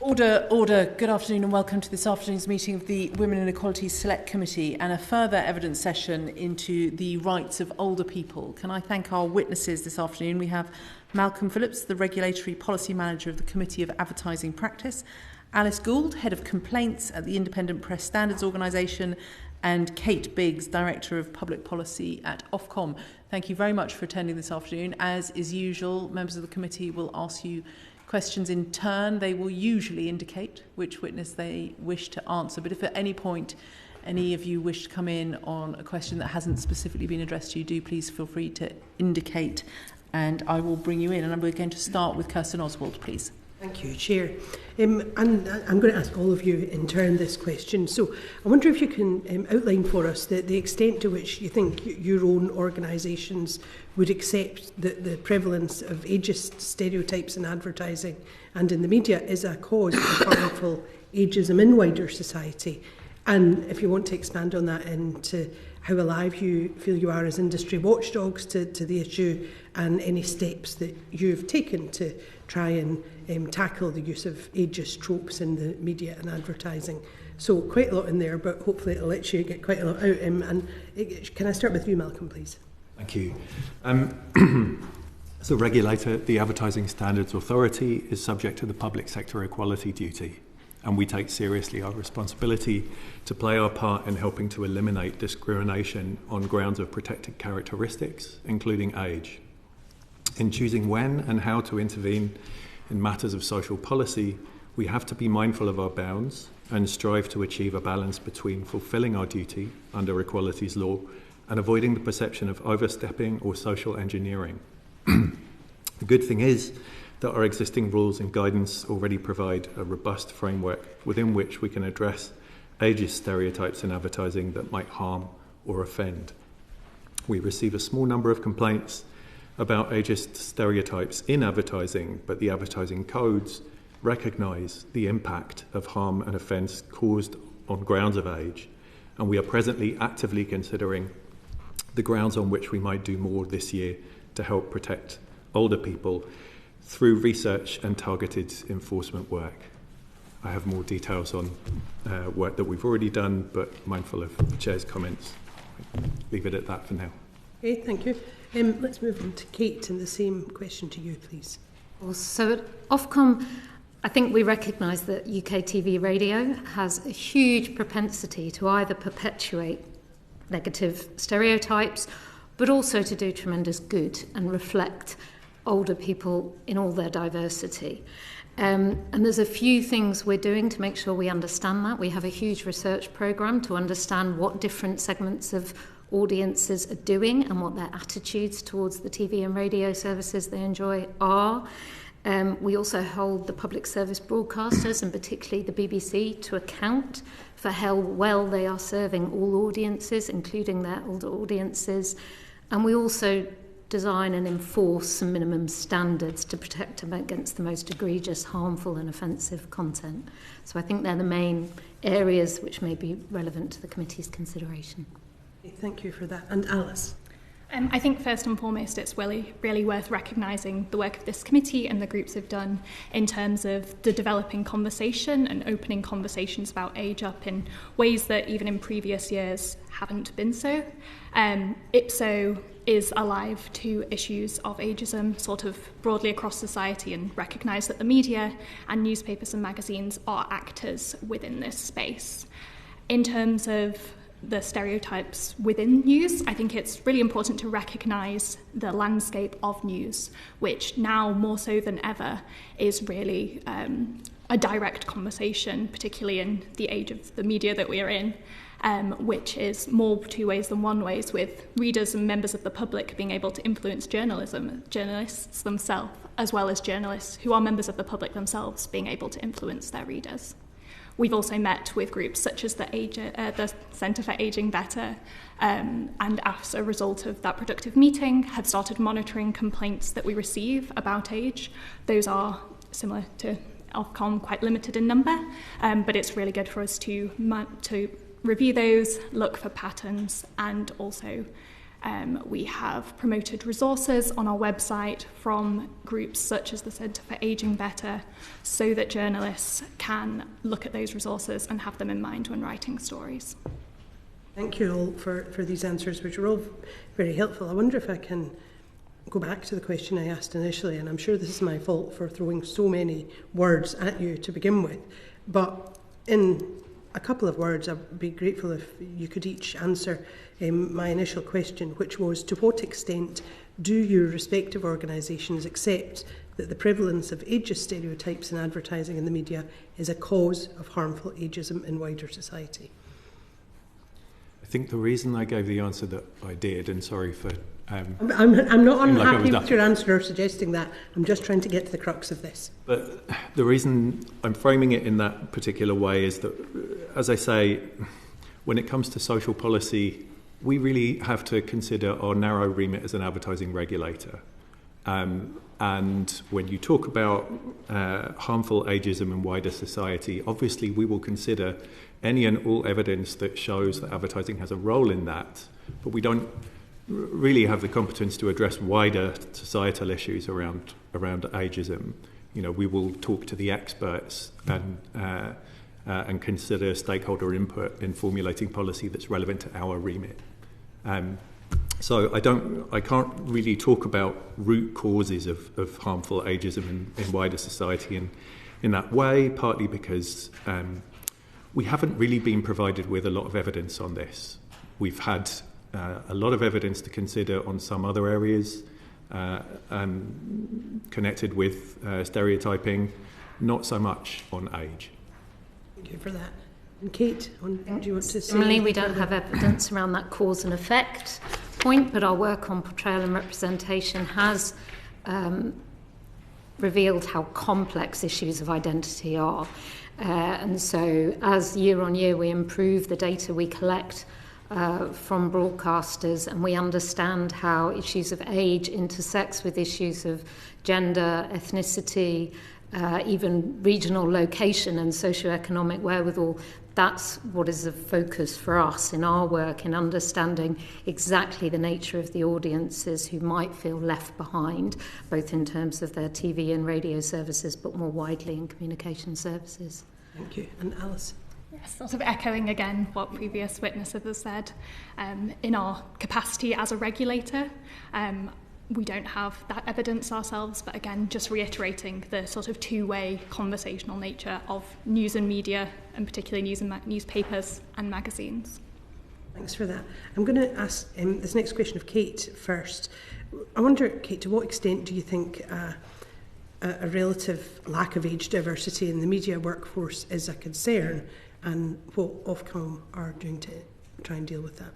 Order. Good afternoon and welcome to this afternoon's meeting of the Women and Equalities Select Committee and a further evidence session into the rights of older people. Can I thank our witnesses this afternoon? We have Malcolm Phillips, the Regulatory Policy Manager of the Committee of Advertising Practice, Alice Gould, Head of Complaints at the Independent Press Standards Organisation, and Kate Biggs, Director of Public Policy at Ofcom. Thank you very much for attending this afternoon. As is usual, members of the committee will ask you questions in turn. They will usually indicate which witness they wish to answer, but if at any point any of you wish to come in on a question that hasn't specifically been addressed to you, do please feel free to indicate and I will bring you in. And I'm going to start with Kirsten Oswald, please. Thank you, Chair. And I'm going to ask all of you in turn this question. So I wonder if you can outline for us the extent to which you think your own organisations would accept that the prevalence of ageist stereotypes in advertising and in the media is a cause of harmful ageism in wider society. And if you want to expand on that into how alive you feel you are as industry watchdogs to the issue and any steps that you've taken to try and tackle the use of ageist tropes in the media and advertising. So quite a lot in there, but hopefully it'll let you get quite a lot out. Can I start with you, Malcolm, please? Thank you. As a regulator, the Advertising Standards Authority is subject to the public sector equality duty, and we take seriously our responsibility to play our part in helping to eliminate discrimination on grounds of protected characteristics, including age. In choosing when and how to intervene in matters of social policy, we have to be mindful of our bounds and strive to achieve a balance between fulfilling our duty under equalities law and avoiding the perception of overstepping or social engineering. The good thing is that our existing rules and guidance already provide a robust framework within which we can address ageist stereotypes in advertising that might harm or offend. We receive a small number of complaints about ageist stereotypes in advertising, but the advertising codes recognise the impact of harm and offence caused on grounds of age, and we are presently actively considering the grounds on which we might do more this year to help protect older people through research and targeted enforcement work. I have more details on work that we've already done, but mindful of the Chair's comments. Leave it at that for now. Okay, thank you. Let's move on to Kate, and the same question to you, please. Well, so at Ofcom, I think we recognise that UK TV radio has a huge propensity to either perpetuate negative stereotypes, but also to do tremendous good and reflect older people in all their diversity. And there's a few things we're doing to make sure we understand that. We have a huge research programme to understand what different segments of audiences are doing and what their attitudes towards the TV and radio services they enjoy are. We also hold the public service broadcasters, and particularly the BBC, to account for how well they are serving all audiences, including their older audiences. And we also design and enforce some minimum standards to protect them against the most egregious, harmful and offensive content. So I think they're the main areas which may be relevant to the committee's consideration. Thank you for that. And Alice? I think first and foremost it's really worth recognising the work of this committee and the groups have done in terms of the developing conversation and opening conversations about age up in ways that even in previous years haven't been so. IPSO is alive to issues of ageism sort of broadly across society and recognise that the media and newspapers and magazines are actors within this space. In terms of the stereotypes within news, I think it's really important to recognise the landscape of news, which now more so than ever is really a direct conversation, particularly in the age of the media that we are in, which is more two ways than one ways, with readers and members of the public being able to influence journalists themselves, as well as journalists who are members of the public themselves being able to influence their readers. We've also met with groups such as the Centre for Ageing Better, and as a result of that productive meeting, have started monitoring complaints that we receive about age. Those are, similar to Ofcom, quite limited in number, but it's really good for us to review those, look for patterns, and also We have promoted resources on our website from groups such as the Centre for Ageing Better, so that journalists can look at those resources and have them in mind when writing stories. Thank you all for these answers, which were all very helpful. I wonder if I can go back to the question I asked initially, and I'm sure this is my fault for throwing so many words at you to begin with, but in a couple of words, I'd be grateful if you could each answer my initial question, which was, to what extent do your respective organisations accept that the prevalence of ageist stereotypes in advertising in the media is a cause of harmful ageism in wider society? I think the reason I gave the answer that I did, and sorry for... I'm not unhappy with your answer or suggesting that. I'm just trying to get to the crux of this. But the reason I'm framing it in that particular way is that, as I say, when it comes to social policy, we really have to consider our narrow remit as an advertising regulator. And when you talk about harmful ageism in wider society, obviously we will consider any and all evidence that shows that advertising has a role in that, but we don't really have the competence to address wider societal issues around ageism. You know, we will talk to the experts and consider stakeholder input in formulating policy that's relevant to our remit. So I can't really talk about root causes of harmful ageism in wider society in that way, partly because we haven't really been provided with a lot of evidence on this. We've had a lot of evidence to consider on some other areas connected with stereotyping, not so much on age. Thank you for that. And Kate, do you want to say? Similarly, we don't have evidence around that cause and effect point, but our work on portrayal and representation has revealed how complex issues of identity are. And so as year on year we improve the data we collect from broadcasters, and we understand how issues of age intersects with issues of gender, ethnicity, even regional location and socioeconomic wherewithal. That's what is a focus for us in our work, in understanding exactly the nature of the audiences who might feel left behind, both in terms of their TV and radio services, but more widely in communication services. Thank you. And Alice? Yes, sort of echoing again what previous witnesses have said. In our capacity as a regulator, we don't have that evidence ourselves, but again, just reiterating the sort of two-way conversational nature of news and media, and particularly newspapers and magazines. Thanks for that. I'm going to ask this next question of Kate first. I wonder, Kate, to what extent do you think a relative lack of age diversity in the media workforce is a concern, and what Ofcom are doing to try and deal with that?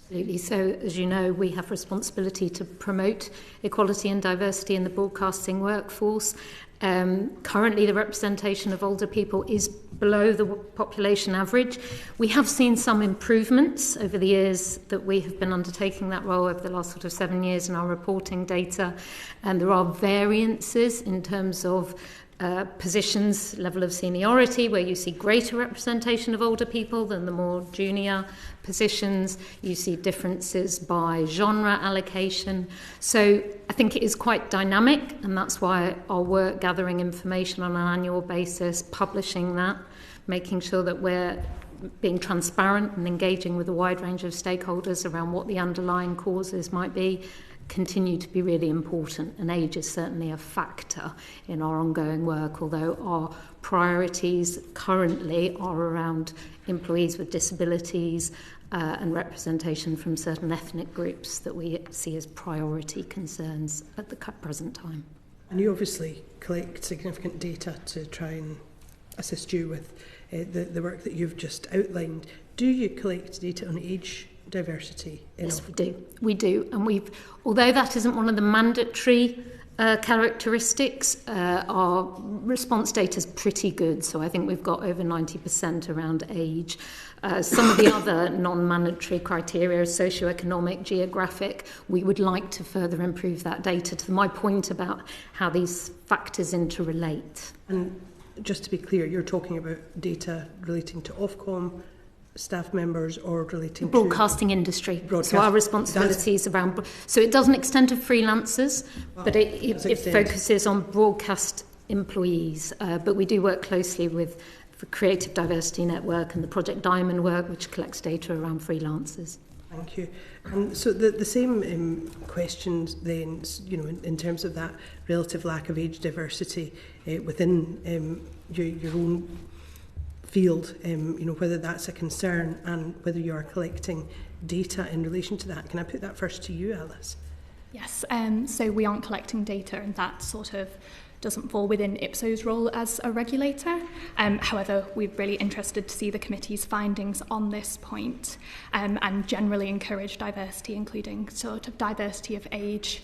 Absolutely. So, as you know, we have responsibility to promote equality and diversity in the broadcasting workforce. Currently, the representation of older people is below the population average. We have seen some improvements over the years that we have been undertaking that role, over the last sort of 7 years in our reporting data. And there are variances in terms of positions, level of seniority, where you see greater representation of older people than the more junior positions. You see differences by genre allocation. So I think it is quite dynamic, and that's why our work gathering information on an annual basis, publishing that, making sure that we're being transparent and engaging with a wide range of stakeholders around what the underlying causes might be, continue to be really important, and age is certainly a factor in our ongoing work, although our priorities currently are around employees with disabilities and representation from certain ethnic groups that we see as priority concerns at the present time. And you obviously collect significant data to try and assist you with the work that you've just outlined. Do you collect data on age diversity? Yes, we do. And although that isn't one of the mandatory characteristics, our response data is pretty good. So I think we've got over 90% around age. Some of the other non-mandatory criteria, socioeconomic, geographic, we would like to further improve that data, to my point about how these factors interrelate. And just to be clear, you're talking about data relating to Ofcom staff members or relating broadcasting industry. So our responsibilities around... So it doesn't extend to freelancers, but it focuses on broadcast employees. But we do work closely with the Creative Diversity Network and the Project Diamond work, which collects data around freelancers. Thank you. And so the same questions then, in terms of that relative lack of age diversity within your own field, whether that's a concern and whether you are collecting data in relation to that. Can I put that first to you, Alice? Yes, so we aren't collecting data, and that sort of doesn't fall within IPSO's role as a regulator. However, we're really interested to see the committee's findings on this point, and generally encourage diversity, including sort of diversity of age,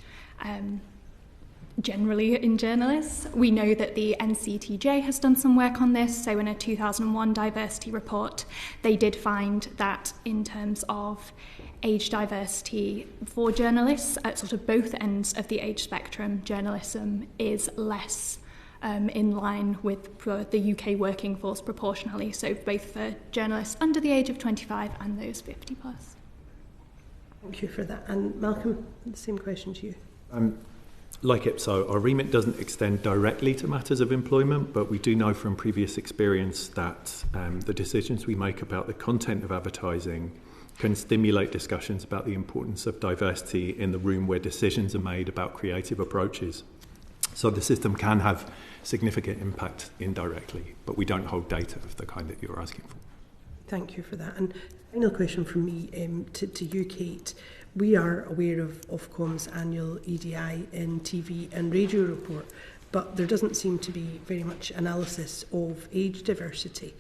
generally in journalists. We know that the NCTJ has done some work on this. So in a 2001 diversity report, they did find that in terms of age diversity for journalists at sort of both ends of the age spectrum, journalism is less in line with the UK working force proportionally, so both for journalists under the age of 25 and those 50 plus. Thank you for that. And Malcolm, the same question to you. Like IPSO, our remit doesn't extend directly to matters of employment, but we do know from previous experience that the decisions we make about the content of advertising can stimulate discussions about the importance of diversity in the room where decisions are made about creative approaches. So the system can have significant impact indirectly, but we don't hold data of the kind that you're asking for. Thank you for that. And final question from me to you, Kate. We are aware of Ofcom's annual EDI in TV and radio report, but there doesn't seem to be very much analysis of age diversity.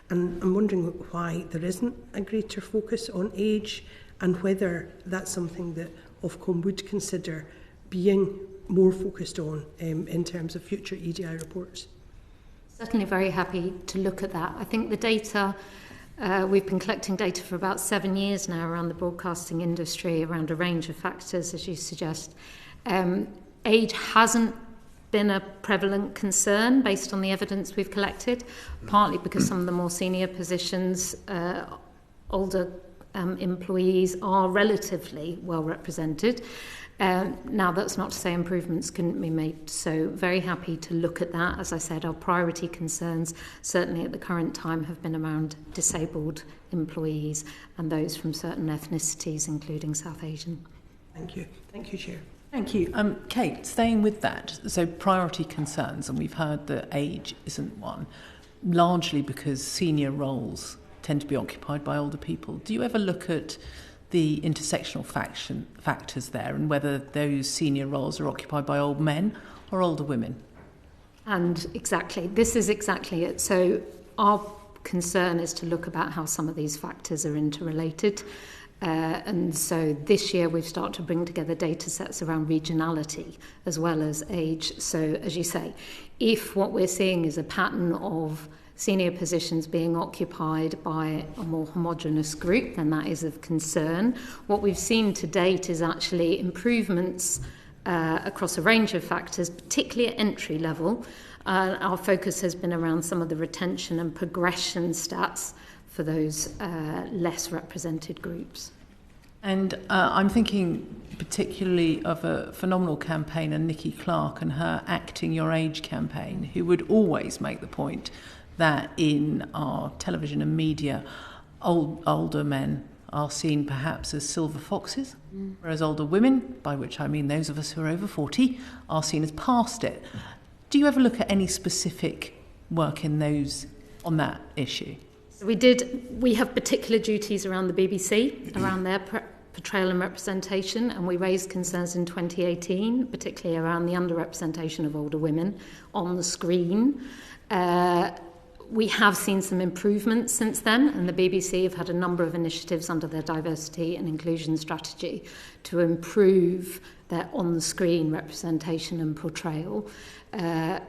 And I'm wondering why there isn't a greater focus on age, and whether that's something that Ofcom would consider being more focused on in terms of future EDI reports. Certainly very happy to look at that. I think the data... we've been collecting data for about 7 years now around the broadcasting industry, around a range of factors, as you suggest. Age hasn't been a prevalent concern based on the evidence we've collected, partly because some of the more senior positions, older employees are relatively well represented. Now, that's not to say improvements couldn't be made, so very happy to look at that. As I said, our priority concerns, certainly at the current time, have been around disabled employees and those from certain ethnicities, including South Asian. Thank you. Thank you, Chair. Thank you. Kate, staying with that, so priority concerns, and we've heard that age isn't one, largely because senior roles tend to be occupied by older people. Do you ever look at the intersectional factors there, and whether those senior roles are occupied by old men or older women? And exactly, this is exactly it. So our concern is to look about how some of these factors are interrelated. And so this year we've started to bring together data sets around regionality as well as age. So as you say, if what we're seeing is a pattern of senior positions being occupied by a more homogenous group, then that is of concern. What we've seen to date is actually improvements across a range of factors, particularly at entry level. Our focus has been around some of the retention and progression stats for those less represented groups. And I'm thinking particularly of a phenomenal campaigner, Nikki Clark, and her Acting Your Age campaign, who would always make the point that in our television and media, older men are seen perhaps as silver foxes, whereas older women, by which I mean those of us who are over 40, are seen as past it. Do you ever look at any specific work in those on that issue? We have particular duties around the BBC, around their portrayal and representation, and we raised concerns in 2018, particularly around the underrepresentation of older women on the screen. We have seen some improvements since then, and the BBC have had a number of initiatives under their diversity and inclusion strategy to improve their on-the-screen representation and portrayal. They're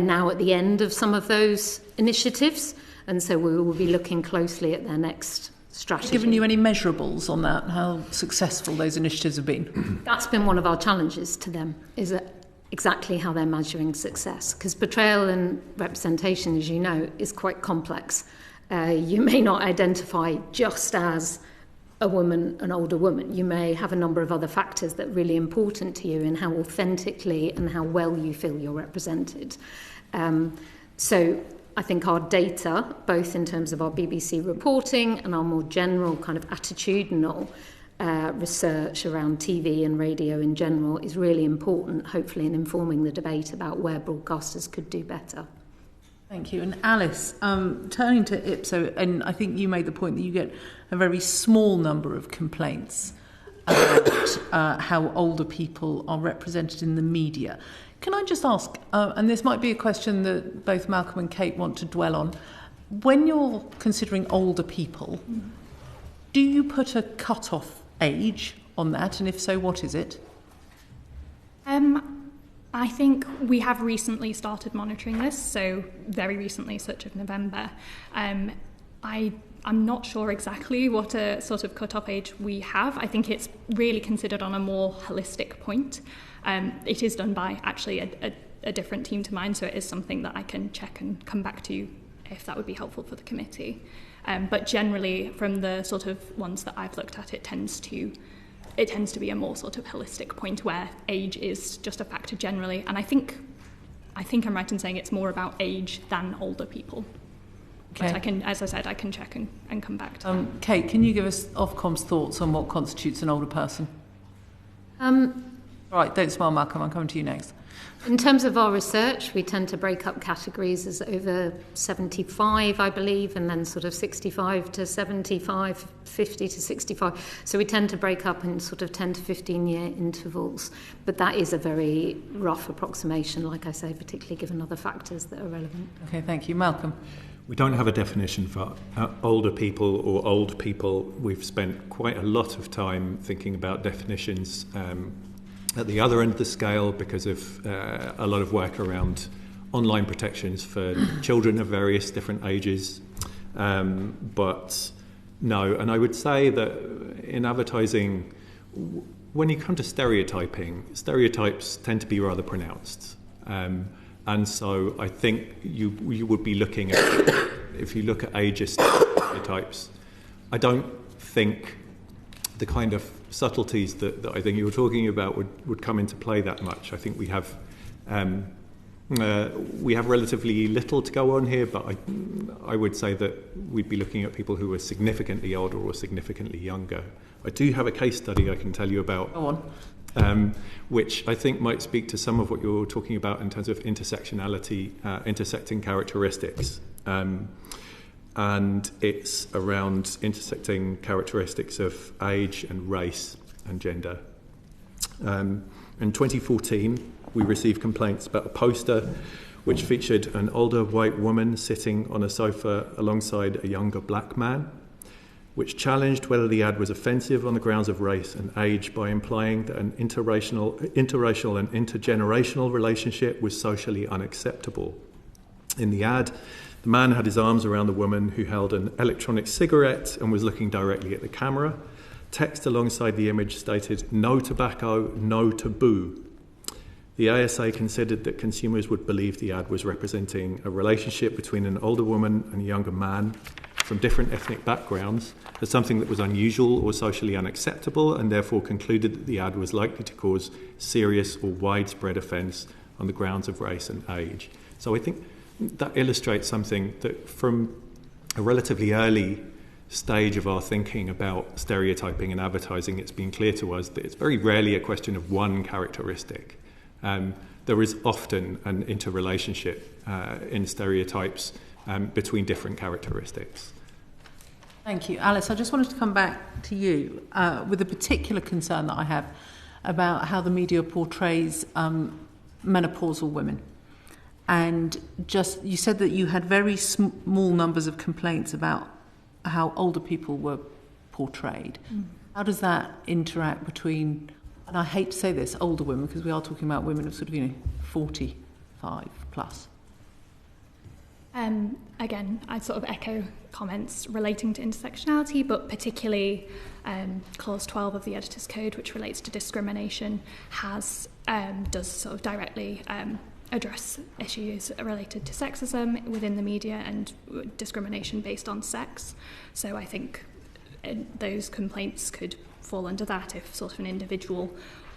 now at the end of some of those initiatives, and so we will be looking closely at their next strategy. Given you any measurables on that, how successful those initiatives have been? That's been one of our challenges to them, is that exactly how they're measuring success, because portrayal and representation, as you know, is quite complex, You may not identify just as a woman, an older woman. You may have a number of other factors that are really important to you in how authentically and how well you feel you're represented. So I think our data, both in terms of our BBC reporting and our more general kind of attitudinal research around TV and radio in general, is really important, hopefully, in informing the debate about where broadcasters could do better. Thank you. And Alice, turning to Ipso, and I think you made the point that you get a very small number of complaints about how older people are represented in the media. Can I just ask, and this might be a question that both Malcolm and Kate want to dwell on, when you're considering older people, do you put a cut-off age on that, and if so, what is it? I think we have recently started monitoring this, so very recently, such of November. I'm not sure exactly what a sort of cut-off age we have. I think it's really considered on a more holistic point. It is done by actually a different team to mine, so it is something that I can check and come back to you if that would be helpful for the committee. But generally, from the sort of ones that I've looked at, it tends to be a more sort of holistic point where age is just a factor generally. And I think I'm right in saying it's more about age than older people. Okay. But I can, as I said, I can check and come back to that. Kate, can you give us Ofcom's thoughts on what constitutes an older person? Right, don't smile, Malcolm. I'm coming to you next. In terms of our research, we tend to break up categories as over 75, I believe, and then sort of 65 to 75, 50 to 65. So we tend to break up in sort of 10 to 15-year intervals. But that is a very rough approximation, like I say, particularly given other factors that are relevant. Okay, thank you. Malcolm? We don't have a definition for older people or old people. We've spent quite a lot of time thinking about definitions at the other end of the scale because of a lot of work around online protections for children of various different ages. But no, and I would say that in advertising, when you come to stereotyping, stereotypes tend to be rather pronounced. And so I think you would be looking at, if you look at ageist stereotypes, I don't think the kind of subtleties that I think you were talking about would come into play that much. I think we have relatively little to go on here, but I would say that we'd be looking at people who are significantly older or significantly younger. I do have a case study I can tell you about. Go on. Which I think might speak to some of what you're talking about in terms of intersectionality, intersecting characteristics. And it's around intersecting characteristics of age and race and gender. In 2014, we received complaints about a poster which featured an older white woman sitting on a sofa alongside a younger black man, which challenged whether the ad was offensive on the grounds of race and age by implying that an interracial and intergenerational relationship was socially unacceptable. In the ad, the man had his arms around the woman who held an electronic cigarette and was looking directly at the camera. Text alongside the image stated, "No tobacco, no taboo." The ASA considered that consumers would believe the ad was representing a relationship between an older woman and a younger man from different ethnic backgrounds as something that was unusual or socially unacceptable, and therefore concluded that the ad was likely to cause serious or widespread offence on the grounds of race and age. So I think that illustrates something that from a relatively early stage of our thinking about stereotyping and advertising, it's been clear to us that it's very rarely a question of one characteristic. There is often an interrelationship in stereotypes between different characteristics. Thank you. Alice, I just wanted to come back to you with a particular concern that I have about how the media portrays menopausal women. And just, you said that you had very small numbers of complaints about how older people were portrayed. How does that interact between, and I hate to say this, older women, because we are talking about women of sort of, 45 plus? Again, I sort of echo comments relating to intersectionality, but particularly Clause 12 of the Editor's Code, which relates to discrimination, does sort of directly address issues related to sexism within the media and discrimination based on sex. So I think those complaints could fall under that if sort of an individual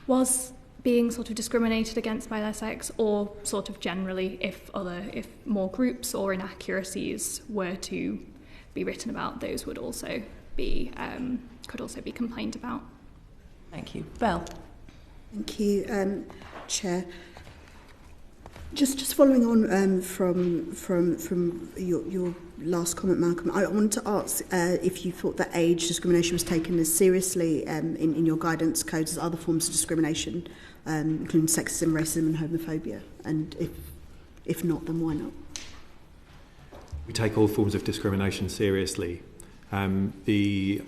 was being sort of discriminated against by their sex, or sort of generally if more groups or inaccuracies were to be written about, those would also be could also be complained about. Thank you. Belle. Thank you, Chair. Just following on from your last comment, Malcolm, I wanted to ask if you thought that age discrimination was taken as seriously in your guidance codes as other forms of discrimination, including sexism, racism and homophobia, and if not, then why not? We take all forms of discrimination seriously. The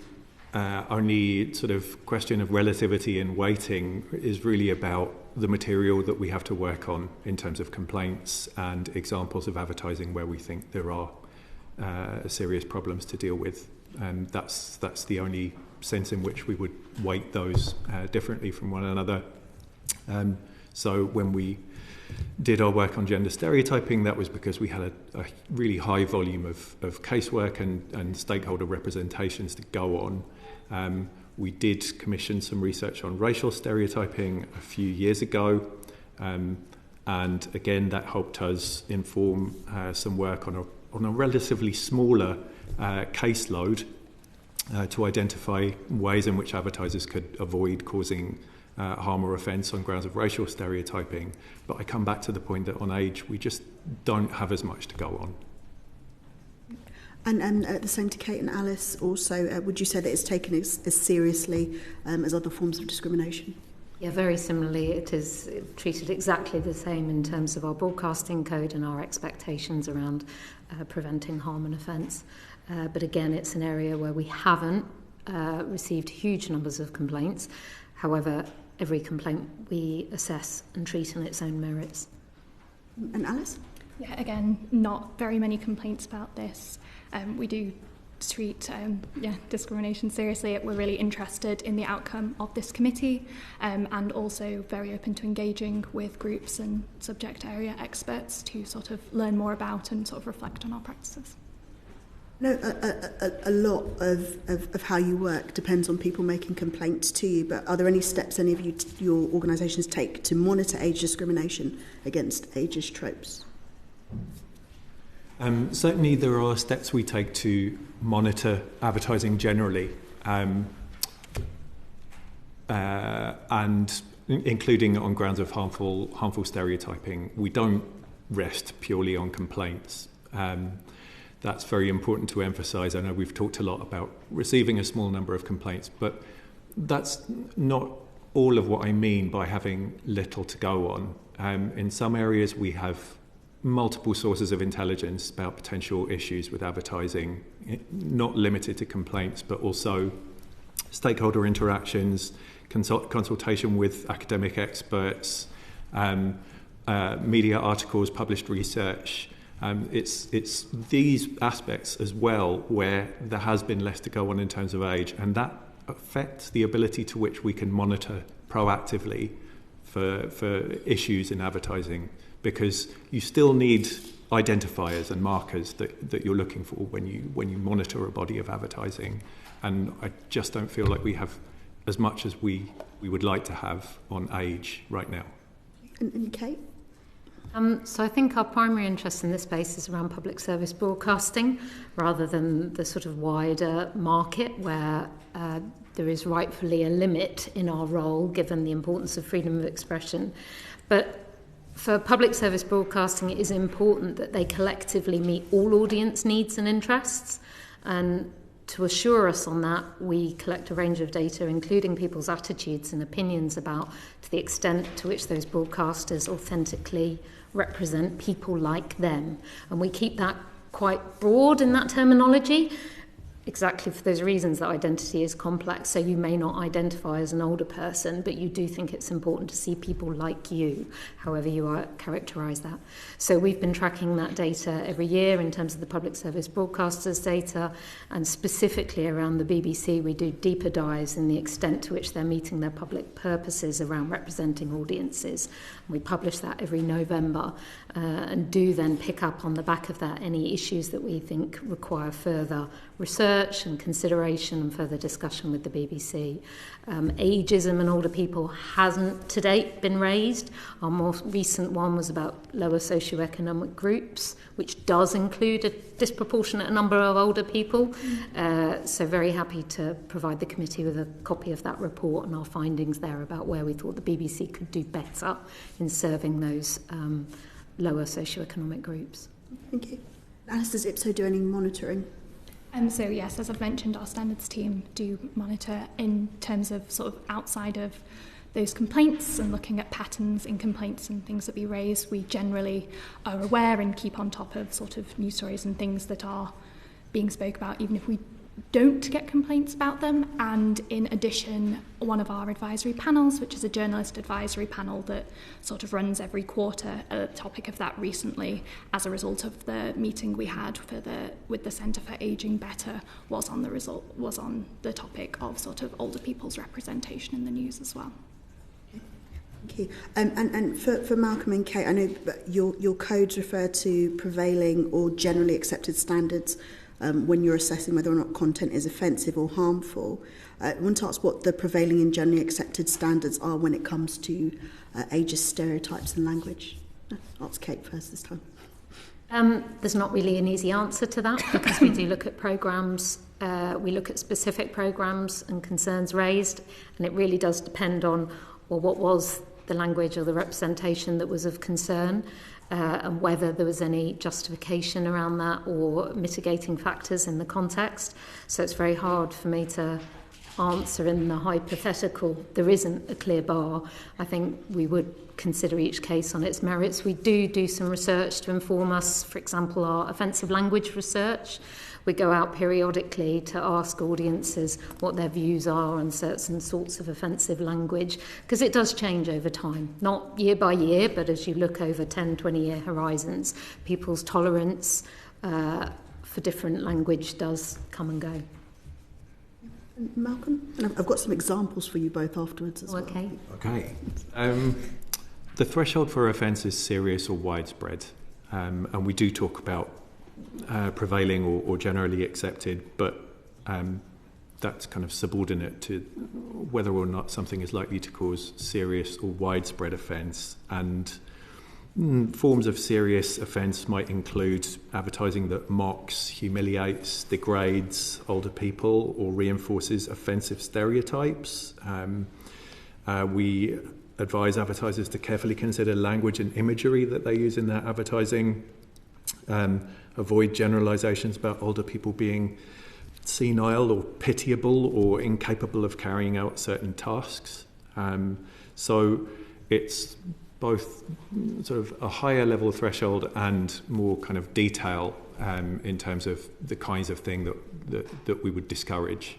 only sort of question of relativity and weighting is really about the material that we have to work on in terms of complaints and examples of advertising where we think there are serious problems to deal with. And that's the only sense in which we would weight those differently from one another. So when we did our work on gender stereotyping, that was because we had a really high volume of casework and stakeholder representations to go on. We did commission some research on racial stereotyping a few years ago, and again that helped us inform some work on a relatively smaller caseload to identify ways in which advertisers could avoid causing harm or offence on grounds of racial stereotyping. But I come back to the point that on age we just don't have as much to go on. And the same to Kate and Alice also, would you say that it's taken as seriously as other forms of discrimination? Yeah, very similarly. It is treated exactly the same in terms of our broadcasting code and our expectations around preventing harm and offence. But again, it's an area where we haven't received huge numbers of complaints. However, every complaint we assess and treat on its own merits. And Alice? Yeah, again, not very many complaints about this. We do treat discrimination seriously. We're really interested in the outcome of this committee, and also very open to engaging with groups and subject area experts to sort of learn more about and sort of reflect on our practices. No, a lot of how you work depends on people making complaints to you, but are there any steps any of your organisations take to monitor age discrimination against ageist tropes? Certainly there are steps we take to monitor advertising generally, and including on grounds of harmful stereotyping. We don't rest purely on complaints. That's very important to emphasise. I know we've talked a lot about receiving a small number of complaints, but that's not all of what I mean by having little to go on. In some areas we have multiple sources of intelligence about potential issues with advertising, not limited to complaints, but also stakeholder interactions, consultation with academic experts, media articles, published research. It's these aspects as well where there has been less to go on in terms of age, and that affects the ability to which we can monitor proactively for issues in advertising, because you still need identifiers and markers that you're looking for when you monitor a body of advertising, and I just don't feel like we have as much as we would like to have on age right now. And Kate? So I think our primary interest in this space is around public service broadcasting rather than the sort of wider market where there is rightfully a limit in our role given the importance of freedom of expression. But for public service broadcasting, it is important that they collectively meet all audience needs and interests. And to assure us on that, we collect a range of data, including people's attitudes and opinions about to the extent to which those broadcasters authentically represent people like them. And we keep that quite broad in that terminology. exactly for those reasons that identity is complex. So you may not identify as an older person, but you do think it's important to see people like you, however you are characterise that. So we've been tracking that data every year in terms of the public service broadcasters data, and specifically around the BBC, we do deeper dives in the extent to which they're meeting their public purposes around representing audiences. We publish that every November and do then pick up on the back of that any issues that we think require further research and consideration and further discussion with the BBC. Ageism in older people hasn't to date been raised. Our more recent one was about lower socioeconomic groups, which does include a disproportionate number of older people. So very happy to provide the committee with a copy of that report and our findings there about where we thought the BBC could do better in serving those lower socioeconomic groups. Thank you. Alice, does IPSO do any monitoring? So yes, as I've mentioned, our standards team do monitor in terms of sort of outside of those complaints and looking at patterns in complaints and things that we raise. We generally are aware and keep on top of sort of news stories and things that are being spoke about, even if we don't get complaints about them. And in addition, one of our advisory panels, which is a journalist advisory panel that sort of runs every quarter, a topic of that recently, as a result of the meeting we had with the Centre for Ageing Better, was on the topic of sort of older people's representation in the news as well. Thank you. And for Malcolm and Kate, I know your codes refer to prevailing or generally accepted standards when you're assessing whether or not content is offensive or harmful. I want to ask what the prevailing and generally accepted standards are when it comes to ageist stereotypes and language. I'll ask Kate first this time. There's not really an easy answer to that, because we do look at programmes, we look at specific programmes and concerns raised, and it really does depend on what was the language or the representation that was of concern, and whether there was any justification around that or mitigating factors in the context. So it's very hard for me to answer in the hypothetical. There isn't a clear bar. I think we would consider each case on its merits. We do some research to inform us, for example, our offensive language research. We go out periodically to ask audiences what their views are on certain sorts of offensive language, because it does change over time, not year by year, but as you look over 10, 20-year horizons, people's tolerance for different language does come and go. Malcolm? And I've got some examples for you both afterwards as well. Okay. The threshold for offence is serious or widespread, and we do talk about prevailing or generally accepted, but that's kind of subordinate to whether or not something is likely to cause serious or widespread offence. And forms of serious offence might include advertising that mocks, humiliates, degrades older people or reinforces offensive stereotypes. We advise advertisers to carefully consider language and imagery that they use in their advertising. Avoid generalisations about older people being senile or pitiable or incapable of carrying out certain tasks. So it's both sort of a higher level threshold and more kind of detail in terms of the kinds of thing that we would discourage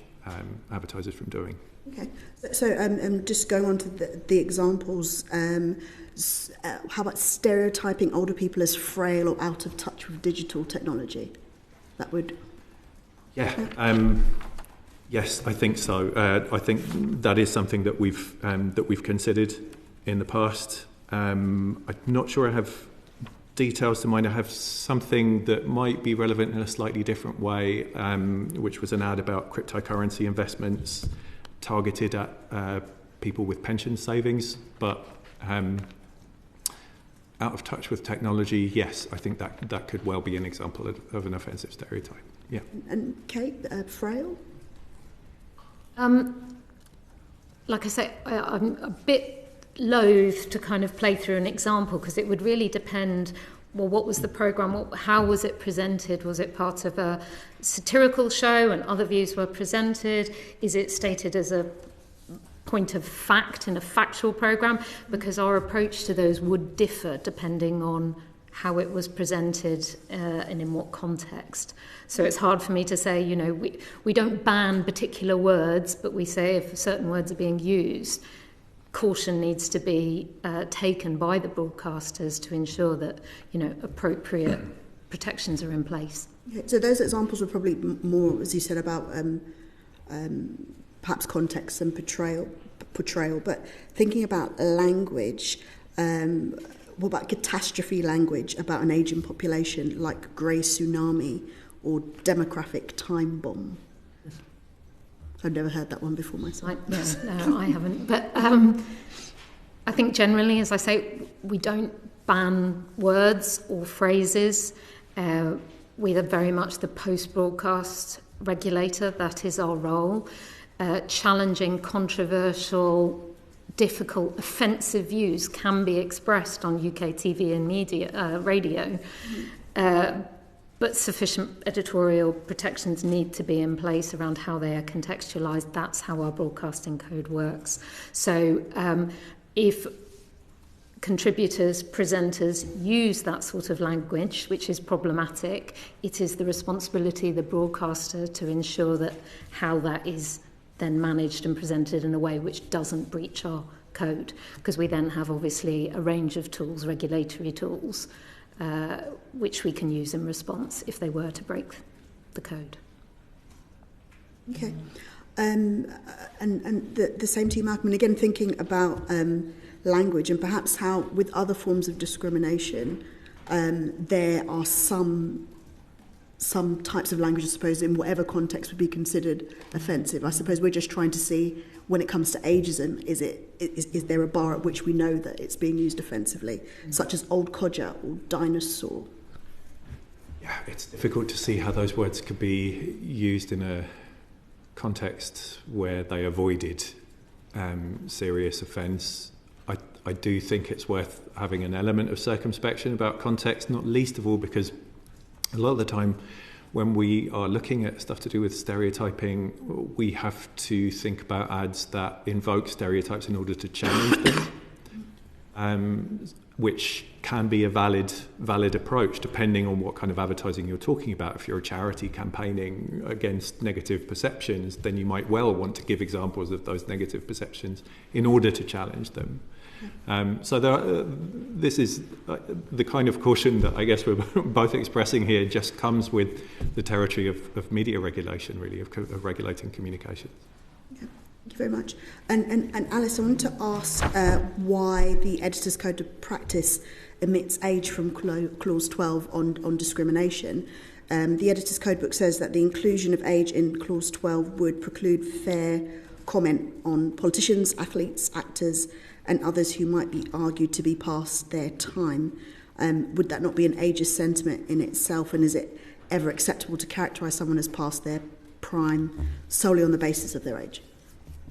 advertisers from doing. Okay, so just going on to the examples, how about stereotyping older people as frail or out of touch with digital technology? That would... Yeah, yes, I think so. I think that is something that we've considered in the past. I'm not sure I have details to mind. I have something that might be relevant in a slightly different way, which was an ad about cryptocurrency investments targeted at people with pension savings, but out of touch with technology, yes, I think that could well be an example of an offensive stereotype. Yeah. And Kate, frail? Like I say, I'm a bit loath to kind of play through an example, because it would really depend, well, what was the programme, how was it presented? Was it part of a satirical show and other views were presented? Is it stated as a point of fact in a factual programme? Because our approach to those would differ depending on how it was presented and in what context. So it's hard for me to say, you know, we don't ban particular words, but we say if certain words are being used, caution needs to be taken by the broadcasters to ensure that, you know, appropriate protections are in place. Yeah, so those examples were probably more, as you said, about perhaps context and portrayal. But thinking about language, what about catastrophe language about an ageing population like grey tsunami or demographic time bomb? I've never heard that one before myself. No, I haven't. But I think generally, as I say, we don't ban words or phrases. We are very much the post-broadcast regulator. That is our role. Challenging, controversial, difficult, offensive views can be expressed on UK TV and radio. But sufficient editorial protections need to be in place around how they are contextualised. That's how our broadcasting code works. So if contributors, presenters use that sort of language, which is problematic, it is the responsibility of the broadcaster to ensure that how that is then managed and presented in a way which doesn't breach our code, because we then have obviously a range of tools, regulatory tools, which we can use in response if they were to break the code. Okay. And the same to you, Malcolm. And again, thinking about language and perhaps how with other forms of discrimination, there are some types of language, I suppose, in whatever context would be considered offensive. I suppose we're just trying to see, when it comes to ageism, is there a bar at which we know that it's being used offensively, such as old codger or dinosaur? Yeah, it's difficult to see how those words could be used in a context where they avoided serious offence. I do think it's worth having an element of circumspection about context, not least of all because a lot of the time when we are looking at stuff to do with stereotyping, we have to think about ads that invoke stereotypes in order to challenge them, which can be a valid approach depending on what kind of advertising you're talking about. If you're a charity campaigning against negative perceptions, then you might well want to give examples of those negative perceptions in order to challenge them. So this is the kind of caution that I guess we're both expressing here just comes with the territory of media regulation, really, of regulating communication. Yeah, thank you very much. And Alice, I want to ask why the Editor's Code of Practice omits age from Clause 12 on discrimination. The Editor's Code book says that the inclusion of age in Clause 12 would preclude fair comment on politicians, athletes, actors, and others who might be argued to be past their time. Would that not be an ageist sentiment in itself? And is it ever acceptable to characterise someone as past their prime solely on the basis of their age?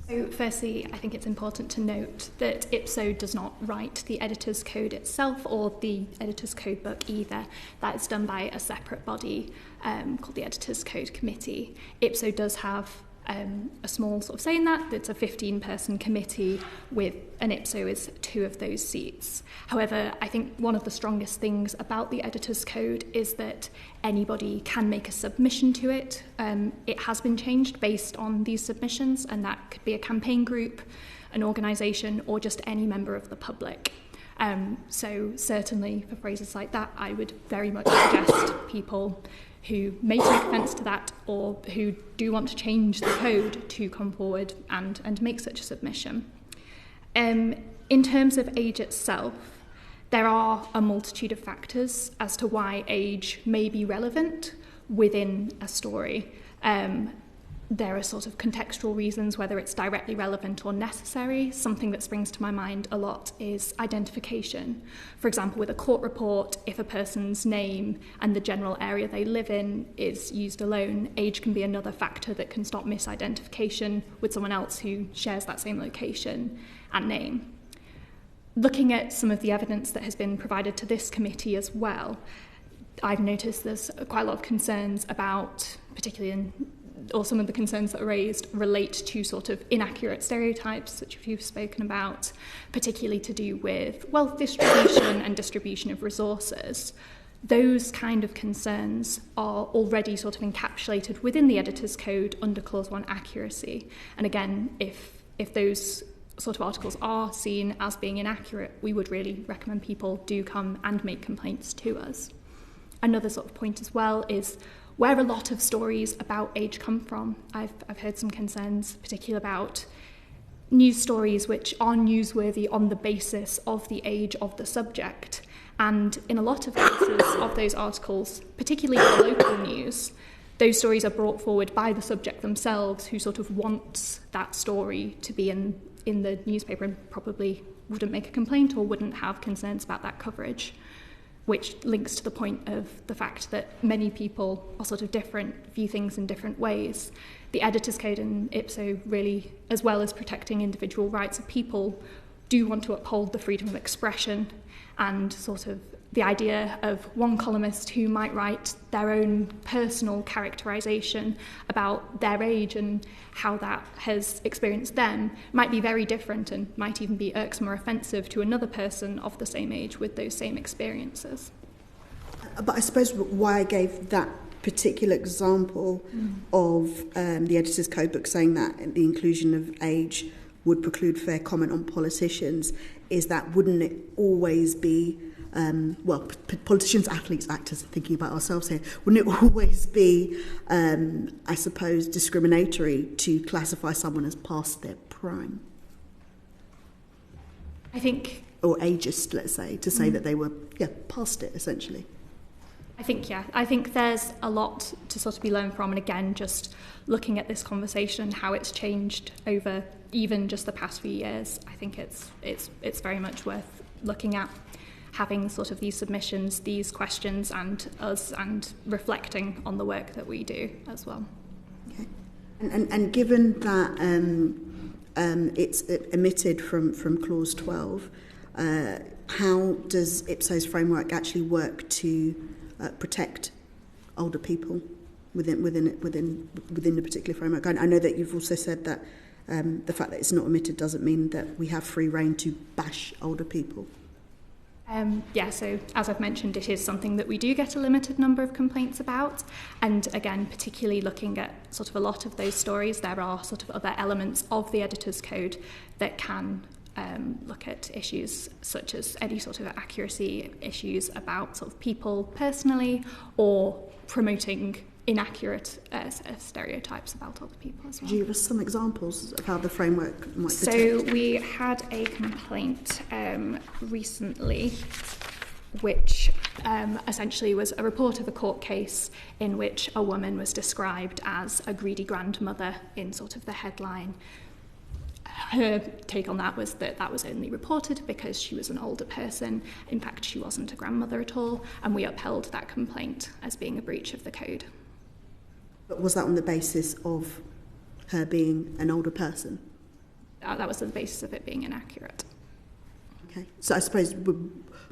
So firstly, I think it's important to note that IPSO does not write the Editor's Code itself or the Editor's Code book either. That is done by a separate body called the Editor's Code Committee. IPSO does have a small sort of say in that. It's a 15-person committee with an IPSO is 2 of those seats. However, I think one of the strongest things about the Editor's Code is that anybody can make a submission to it. It has been changed based on these submissions, and that could be a campaign group, an organisation, or just any member of the public. So certainly for phrases like that, I would very much suggest people who may take offence to that or who do want to change the code to come forward and make such a submission. In terms of age itself, there are a multitude of factors as to why age may be relevant within a story. There are sort of contextual reasons, whether it's directly relevant or necessary. Something that springs to my mind a lot is identification. For example, with a court report, if a person's name and the general area they live in is used alone, age can be another factor that can stop misidentification with someone else who shares that same location and name. Looking at some of the evidence that has been provided to this committee as well, I've noticed there's quite a lot of concerns about, particularly in or some of the concerns that are raised relate to sort of inaccurate stereotypes, which you've spoken about, particularly to do with wealth distribution and distribution of resources. Those kind of concerns are already sort of encapsulated within the editor's code under Clause 1 accuracy. And again, if those sort of articles are seen as being inaccurate, we would really recommend people do come and make complaints to us. Another sort of point as well is where a lot of stories about age come from. I've heard some concerns, particularly about news stories which are newsworthy on the basis of the age of the subject. And in a lot of cases of those articles, particularly for local news, those stories are brought forward by the subject themselves, who sort of wants that story to be in the newspaper and probably wouldn't make a complaint or wouldn't have concerns about that coverage, which links to the point of the fact that many people are sort of different, view things in different ways. The Editor's Code and IPSO really, as well as protecting individual rights of people, do want to uphold the freedom of expression, and sort of the idea of one columnist who might write their own personal characterisation about their age and how that has experienced them might be very different and might even be irksome or offensive to another person of the same age with those same experiences. But I suppose why I gave that particular example of the Editor's Code book saying that the inclusion of age would preclude fair comment on politicians is that wouldn't it always be politicians, athletes, actors, thinking about ourselves here, wouldn't it always be, I suppose, discriminatory to classify someone as past their prime? I think... Or ageist, let's say, to say that they were, past it, essentially. I think there's a lot to sort of be learned from, and again, just looking at this conversation, how it's changed over even just the past few years, I think it's very much worth looking at, having sort of these submissions, these questions, and reflecting on the work that we do as well. Okay. And given that it's omitted from Clause 12, how does IPSO's framework actually work to protect older people within the particular framework? I know that you've also said that the fact that it's not omitted doesn't mean that we have free rein to bash older people. So as I've mentioned, it is something that we do get a limited number of complaints about. And again, particularly looking at sort of a lot of those stories, there are sort of other elements of the Editor's Code that can look at issues such as any sort of accuracy issues about sort of people personally, or promoting inaccurate stereotypes about other people as well. Do you give us some examples of how the framework might protect? So we had a complaint recently which essentially was a report of a court case in which a woman was described as a greedy grandmother in sort of the headline. Her take on that was that that was only reported because she was an older person. In fact, she wasn't a grandmother at all, and we upheld that complaint as being a breach of the code. But was that on the basis of her being an older person? That was the basis of it being inaccurate. Okay, so I suppose we're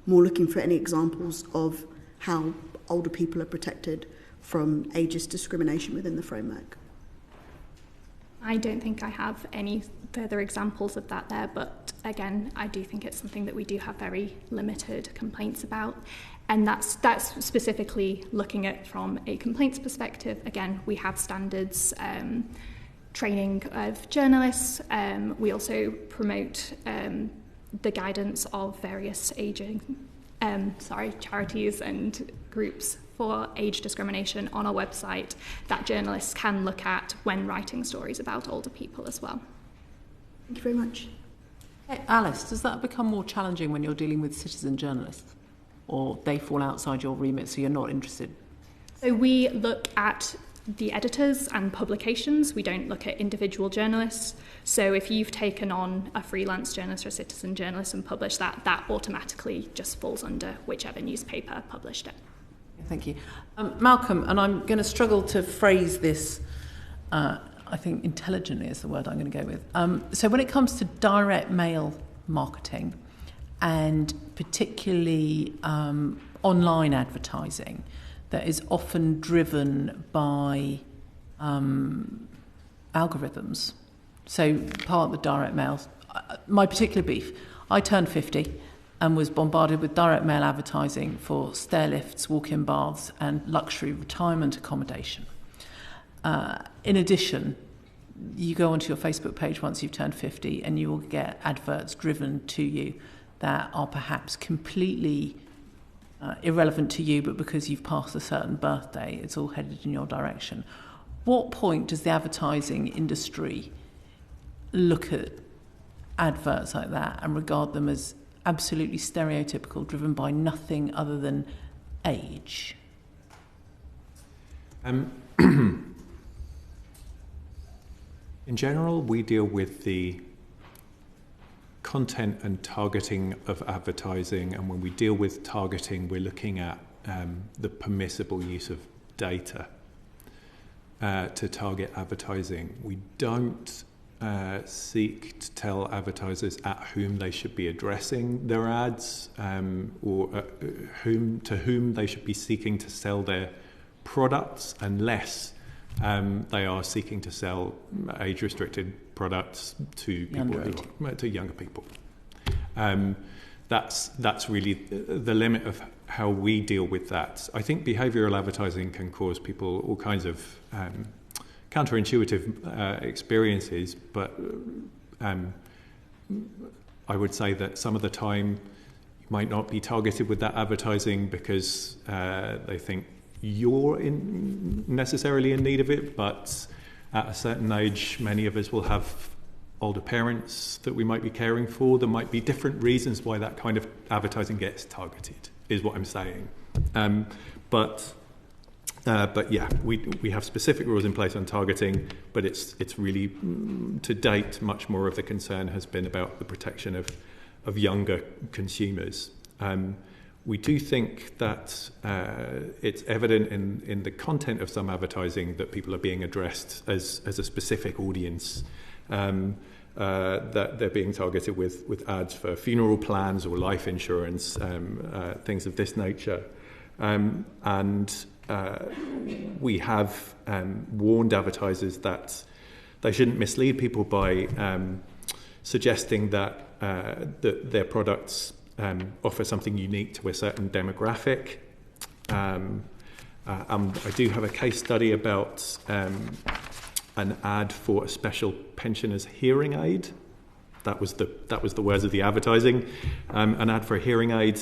more looking for any examples of how older people are protected from ageist discrimination within the framework. I don't think I have any further examples of that there, but again, I do think it's something that we do have very limited complaints about. And that's specifically looking at from a complaints perspective. Again, we have standards, training of journalists. We also promote the guidance of various charities and groups for age discrimination on our website that journalists can look at when writing stories about older people as well. Thank you very much. Hey, Alice, does that become more challenging when you're dealing with citizen journalists? Or they fall outside your remit, so you're not interested? So we look at the editors and publications. We don't look at individual journalists. So if you've taken on a freelance journalist or a citizen journalist and published that, that automatically just falls under whichever newspaper published it. Thank you. Malcolm, and I'm going to struggle to phrase this, I think intelligently is the word I'm going to go with. So when it comes to direct mail marketing, and particularly online advertising that is often driven by algorithms. So part of the direct mail, my particular beef, I turned 50 and was bombarded with direct mail advertising for stair lifts, walk-in baths and luxury retirement accommodation. In addition, you go onto your Facebook page once you've turned 50 and you will get adverts driven to you that are perhaps completely irrelevant to you, but because you've passed a certain birthday, it's all headed in your direction. What point does the advertising industry look at adverts like that and regard them as absolutely stereotypical, driven by nothing other than age? In general, we deal with the content and targeting of advertising, and when we deal with targeting, we're looking at the permissible use of data to target advertising. We don't seek to tell advertisers at whom they should be addressing their ads, or to whom they should be seeking to sell their products, unless they are seeking to sell age-restricted products to people, to younger people. That's really the limit of how we deal with that. I think behavioural advertising can cause people all kinds of counterintuitive experiences, but I would say that some of the time you might not be targeted with that advertising because they think you're necessarily in need of it, but at a certain age, many of us will have older parents that we might be caring for. There might be different reasons why that kind of advertising gets targeted, is what I'm saying. But yeah, we have specific rules in place on targeting, but it's really, to date, much more of the concern has been about the protection of younger consumers. We do think that it's evident in the content of some advertising that people are being addressed as a specific audience, that they're being targeted with ads for funeral plans or life insurance, things of this nature. And we have warned advertisers that they shouldn't mislead people by suggesting that their products offer something unique to a certain demographic. I do have a case study about an ad for a special pensioner's hearing aid. That was the words of the advertising. An ad for a hearing aid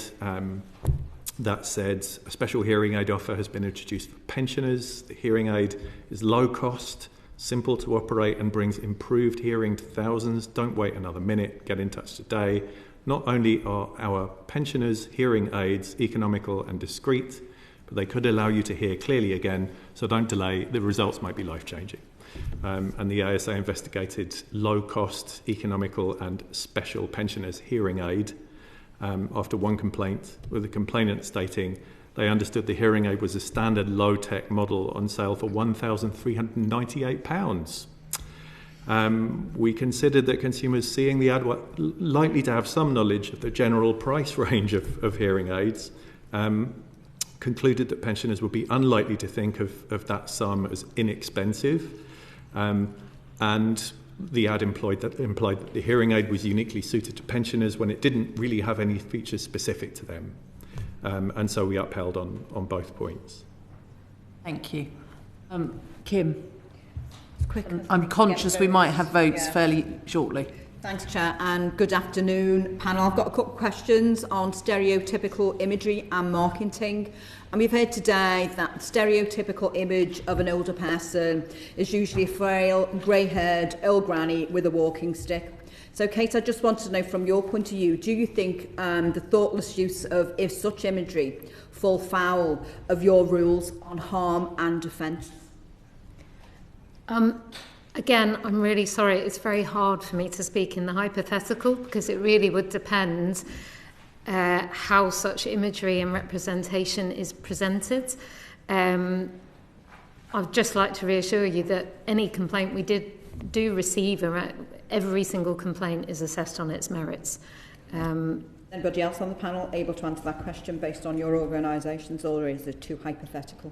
that said, a special hearing aid offer has been introduced for pensioners. The hearing aid is low cost, simple to operate, and brings improved hearing to thousands. Don't wait another minute. Get in touch today. Not only are our pensioners' hearing aids economical and discreet, but they could allow you to hear clearly again, so don't delay. The results might be life-changing. And the ASA investigated low-cost, economical and special pensioners' hearing aid after one complaint, with the complainant stating they understood the hearing aid was a standard low-tech model on sale for £1,398. We considered that consumers seeing the ad were likely to have some knowledge of the general price range of hearing aids, concluded that pensioners would be unlikely to think of that sum as inexpensive, and the ad implied that the hearing aid was uniquely suited to pensioners when it didn't really have any features specific to them. And so we upheld on both points. Thank you. Kim? Quick. I'm conscious we might have votes fairly shortly. Thanks, Chair, and good afternoon, panel. I've got a couple of questions on stereotypical imagery and marketing. And we've heard today that the stereotypical image of an older person is usually a frail, grey-haired old granny with a walking stick. So, Kate, I just wanted to know from your point of view, do you think the thoughtless use of such imagery fall foul of your rules on harm and offence? Again, I'm really sorry. It's very hard for me to speak in the hypothetical because it really would depend how such imagery and representation is presented. I'd just like to reassure you that any complaint we do receive, every single complaint is assessed on its merits. Anybody else on the panel able to answer that question based on your organisations, or is it too hypothetical?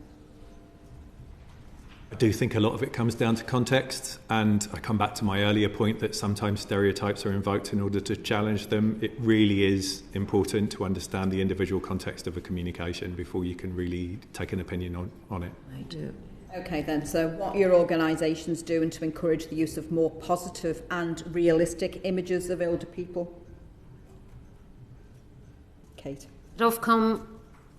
I do think a lot of it comes down to context, and I come back to my earlier point that sometimes stereotypes are invoked in order to challenge them. It really is important to understand the individual context of a communication before you can really take an opinion on it. I do. Okay then, so what are your organisations doing to encourage the use of more positive and realistic images of older people? Kate. At Ofcom,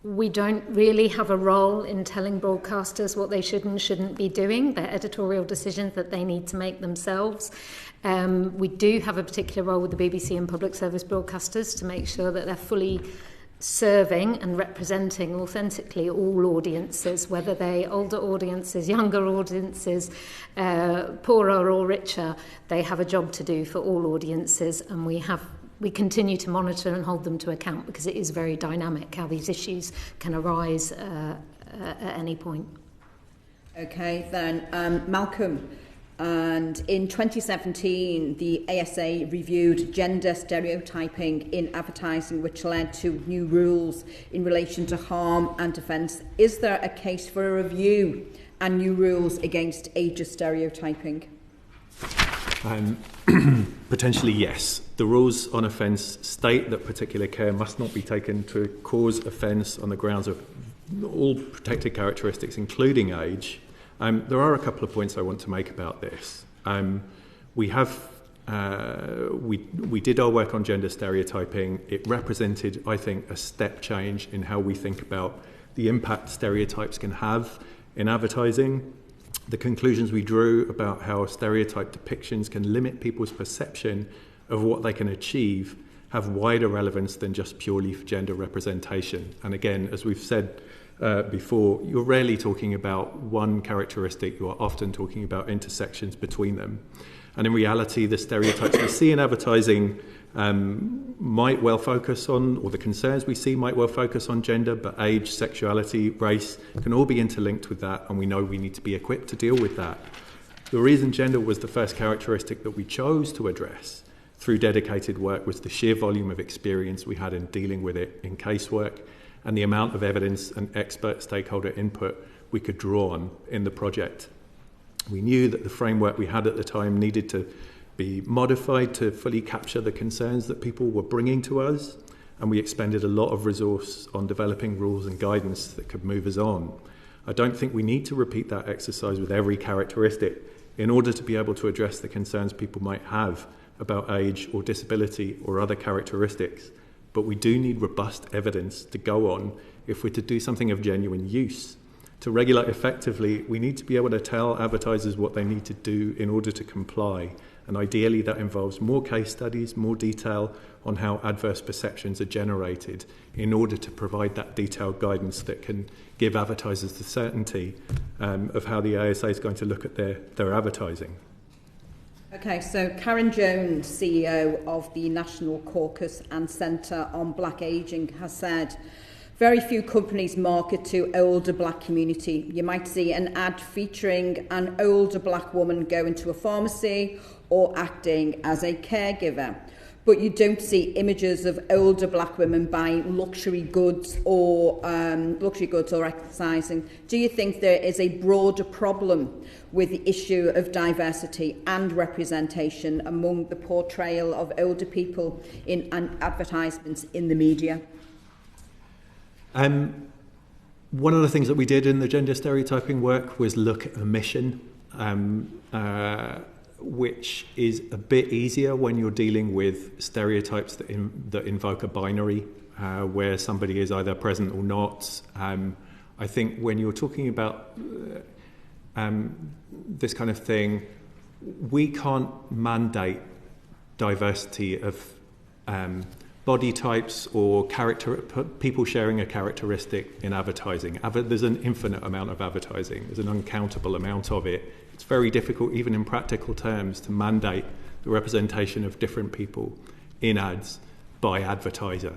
we don't really have a role in telling broadcasters what they should and shouldn't be doing. They're editorial decisions that they need to make themselves. We do have a particular role with the BBC and public service broadcasters to make sure that they're fully serving and representing authentically all audiences, whether they older audiences, younger audiences, poorer or richer. They have a job to do for all audiences, and we continue to monitor and hold them to account because it is very dynamic how these issues can arise at any point. Okay, then Malcolm. And in 2017, the ASA reviewed gender stereotyping in advertising, which led to new rules in relation to harm and defence. Is there a case for a review and new rules against ageist stereotyping? Potentially, yes. The rules on offence state that particular care must not be taken to cause offence on the grounds of all protected characteristics, including age. There are a couple of points I want to make about this. We did our work on gender stereotyping. It represented, I think, a step change in how we think about the impact stereotypes can have in advertising. The conclusions we drew about how stereotype depictions can limit people's perception of what they can achieve have wider relevance than just purely for gender representation. And again, as we've said before, you're rarely talking about one characteristic, you are often talking about intersections between them. And in reality, the stereotypes we see in advertising might well focus on, or the concerns we see might well focus on gender, but age, sexuality, race can all be interlinked with that, and we know we need to be equipped to deal with that. The reason gender was the first characteristic that we chose to address through dedicated work was the sheer volume of experience we had in dealing with it in casework and the amount of evidence and expert stakeholder input we could draw on in the project. We knew that the framework we had at the time needed to be modified to fully capture the concerns that people were bringing to us, and we expended a lot of resource on developing rules and guidance that could move us on. I don't think we need to repeat that exercise with every characteristic in order to be able to address the concerns people might have about age or disability or other characteristics. But we do need robust evidence to go on if we're to do something of genuine use. To regulate effectively, we need to be able to tell advertisers what they need to do in order to comply. And ideally, that involves more case studies, more detail on how adverse perceptions are generated in order to provide that detailed guidance that can give advertisers the certainty of how the ASA is going to look at their advertising. Okay, so Karen Jones, CEO of the National Caucus and Centre on Black Ageing, has said, very few companies market to older black community. You might see an ad featuring an older black woman going to a pharmacy or acting as a caregiver. But you don't see images of older black women buying luxury goods or exercising. Do you think there is a broader problem with the issue of diversity and representation among the portrayal of older people in advertisements in the media? One of the things that we did in the gender stereotyping work was look at omission, which is a bit easier when you're dealing with stereotypes that invoke a binary, where somebody is either present or not. I think when you're talking about this kind of thing, we can't mandate diversity of body types or people sharing a characteristic in advertising. There's an infinite amount of advertising. There's an uncountable amount of it. It's very difficult, even in practical terms, to mandate the representation of different people in ads by advertiser.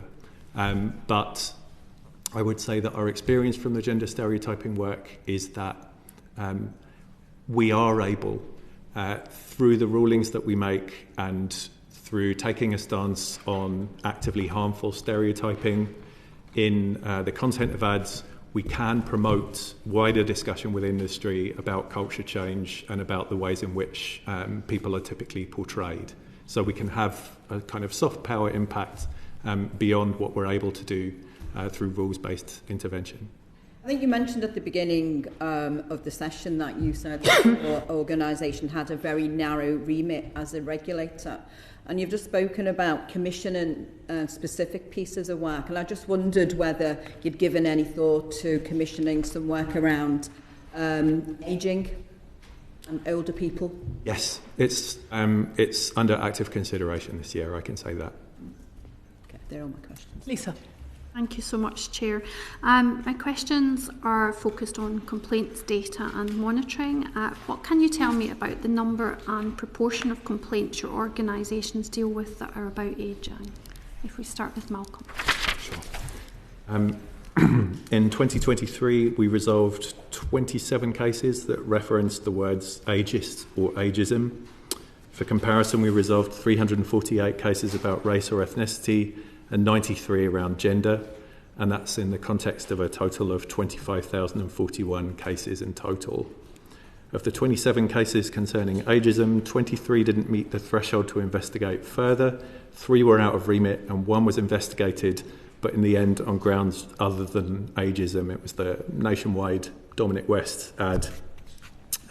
But I would say that our experience from the gender stereotyping work is that we are able, through the rulings that we make and through taking a stance on actively harmful stereotyping in the content of ads, we can promote wider discussion within industry about culture change and about the ways in which people are typically portrayed. So we can have a kind of soft power impact beyond what we're able to do through rules-based intervention. I think you mentioned at the beginning of the session that you said that your organisation had a very narrow remit as a regulator. And you've just spoken about commissioning specific pieces of work. And I just wondered whether you'd given any thought to commissioning some work around ageing and older people. Yes, it's under active consideration this year, I can say that. Okay, they're all my questions. Lisa. Thank you so much, Chair. My questions are focused on complaints data and monitoring. What can you tell me about the number and proportion of complaints your organisations deal with that are about ageing? If we start with Malcolm. Sure. In 2023, we resolved 27 cases that referenced the words ageist or ageism. For comparison, we resolved 348 cases about race or ethnicity and 93 around gender, and that's in the context of a total of 25,041 cases in total. Of the 27 cases concerning ageism, 23 didn't meet the threshold to investigate further, 3 were out of remit, and 1 was investigated, but in the end on grounds other than ageism. It was the nationwide Dominic West ad.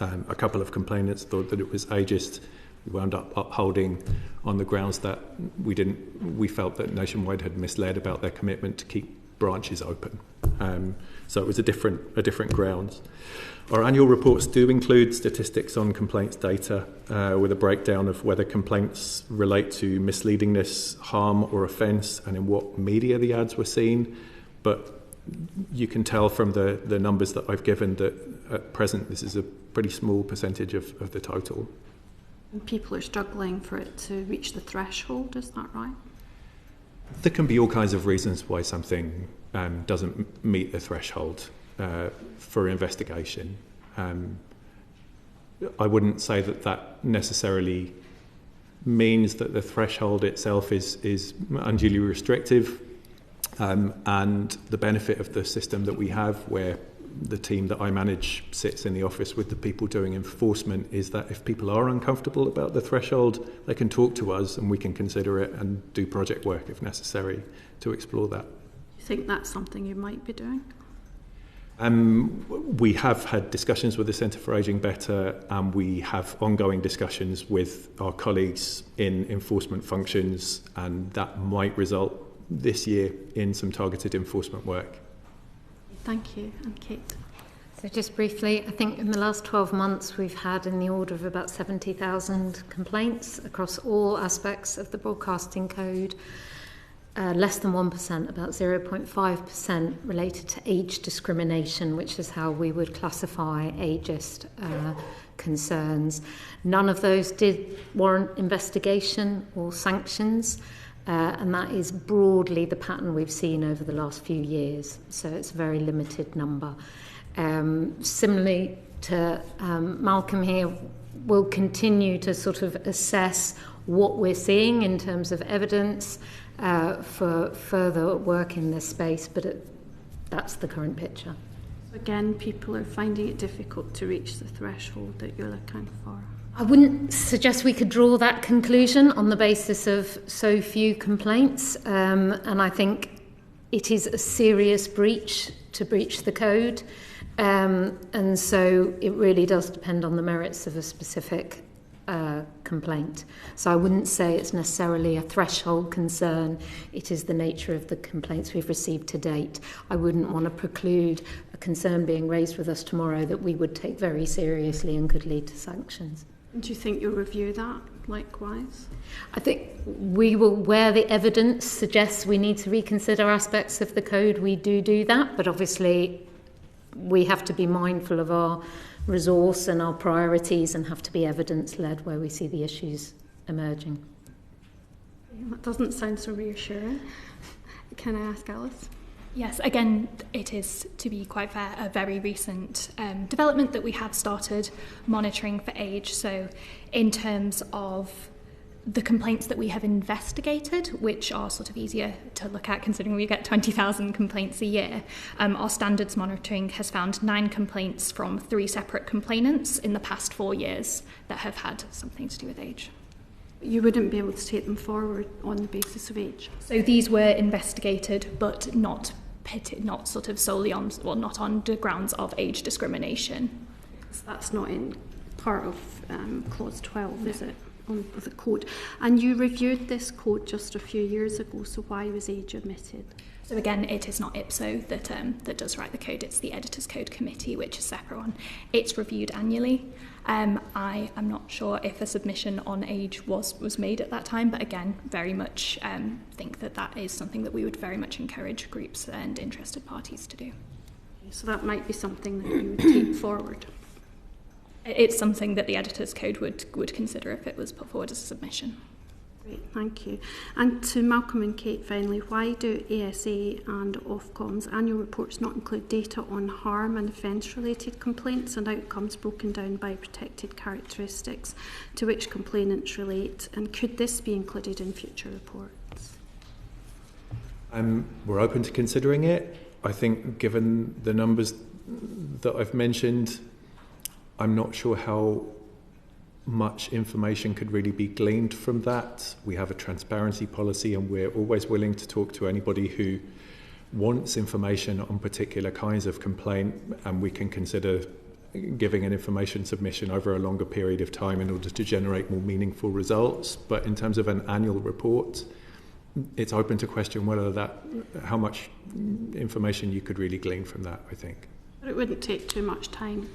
A couple of complainants thought that it was ageist. We wound up upholding on the grounds that we felt that Nationwide had misled about their commitment to keep branches open. So it was a different grounds. Our annual reports do include statistics on complaints data with a breakdown of whether complaints relate to misleadingness, harm or offence, and in what media the ads were seen. But you can tell from the numbers that I've given that at present this is a pretty small percentage of the total. And people are struggling for it to reach the threshold, is that right? There can be all kinds of reasons why something doesn't meet the threshold for investigation. I wouldn't say that necessarily means that the threshold itself is unduly restrictive, and the benefit of the system that we have, where the team that I manage sits in the office with the people doing enforcement, is that if people are uncomfortable about the threshold, they can talk to us and we can consider it and do project work if necessary to explore that. You think that's something you might be doing? We have had discussions with the Centre for Ageing Better, and we have ongoing discussions with our colleagues in enforcement functions, and that might result this year in some targeted enforcement work. Thank you. And Kate? So just briefly, I think in the last 12 months we've had in the order of about 70,000 complaints across all aspects of the broadcasting code. Less than 1%, about 0.5% related to age discrimination, which is how we would classify ageist concerns. None of those did warrant investigation or sanctions. And that is broadly the pattern we've seen over the last few years. So it's a very limited number. Similarly to Malcolm here, we'll continue to sort of assess what we're seeing in terms of evidence for further work in this space, but that's the current picture. Again, people are finding it difficult to reach the threshold that you're looking for. I wouldn't suggest we could draw that conclusion on the basis of so few complaints, and I think it is a serious breach to breach the code, and so it really does depend on the merits of a specific complaint. So I wouldn't say it's necessarily a threshold concern. It is the nature of the complaints we've received to date. I wouldn't want to preclude a concern being raised with us tomorrow that we would take very seriously and could lead to sanctions. Do you think you'll review that likewise? I think we will, where the evidence suggests we need to reconsider aspects of the code, we do that, but obviously we have to be mindful of our resource and our priorities and have to be evidence-led where we see the issues emerging. That doesn't sound so reassuring. Can I ask Alice? Yes, again, it is, to be quite fair, a very recent development that we have started monitoring for age. So in terms of the complaints that we have investigated, which are sort of easier to look at considering we get 20,000 complaints a year, our standards monitoring has found 9 complaints from 3 separate complainants in the past 4 years that have had something to do with age. You wouldn't be able to take them forward on the basis of age? So these were investigated, but not sort of solely on, well, not on the grounds of age discrimination. So that's not in part of Clause 12, is it, of the code? And you reviewed this code just a few years ago, so why was age omitted? So again, it is not IPSO that does write the code, it's the Editors Code Committee, which is a separate one. It's reviewed annually. I am not sure if a submission on age was made at that time, but again, very much think that is something that we would very much encourage groups and interested parties to do. So that might be something that you would take forward. It's something that the Editors Code would consider if it was put forward as a submission. Great, thank you. And to Malcolm and Kate finally, why do ASA and Ofcom's annual reports not include data on harm and offence-related complaints and outcomes broken down by protected characteristics to which complainants relate? And could this be included in future reports? We're open to considering it. I think given the numbers that I've mentioned, I'm not sure how much information could really be gleaned from that. We have a transparency policy and we're always willing to talk to anybody who wants information on particular kinds of complaint, and we can consider giving an information submission over a longer period of time in order to generate more meaningful results. But in terms of an annual report, it's open to question how much information you could really glean from that, I think. But it wouldn't take too much time.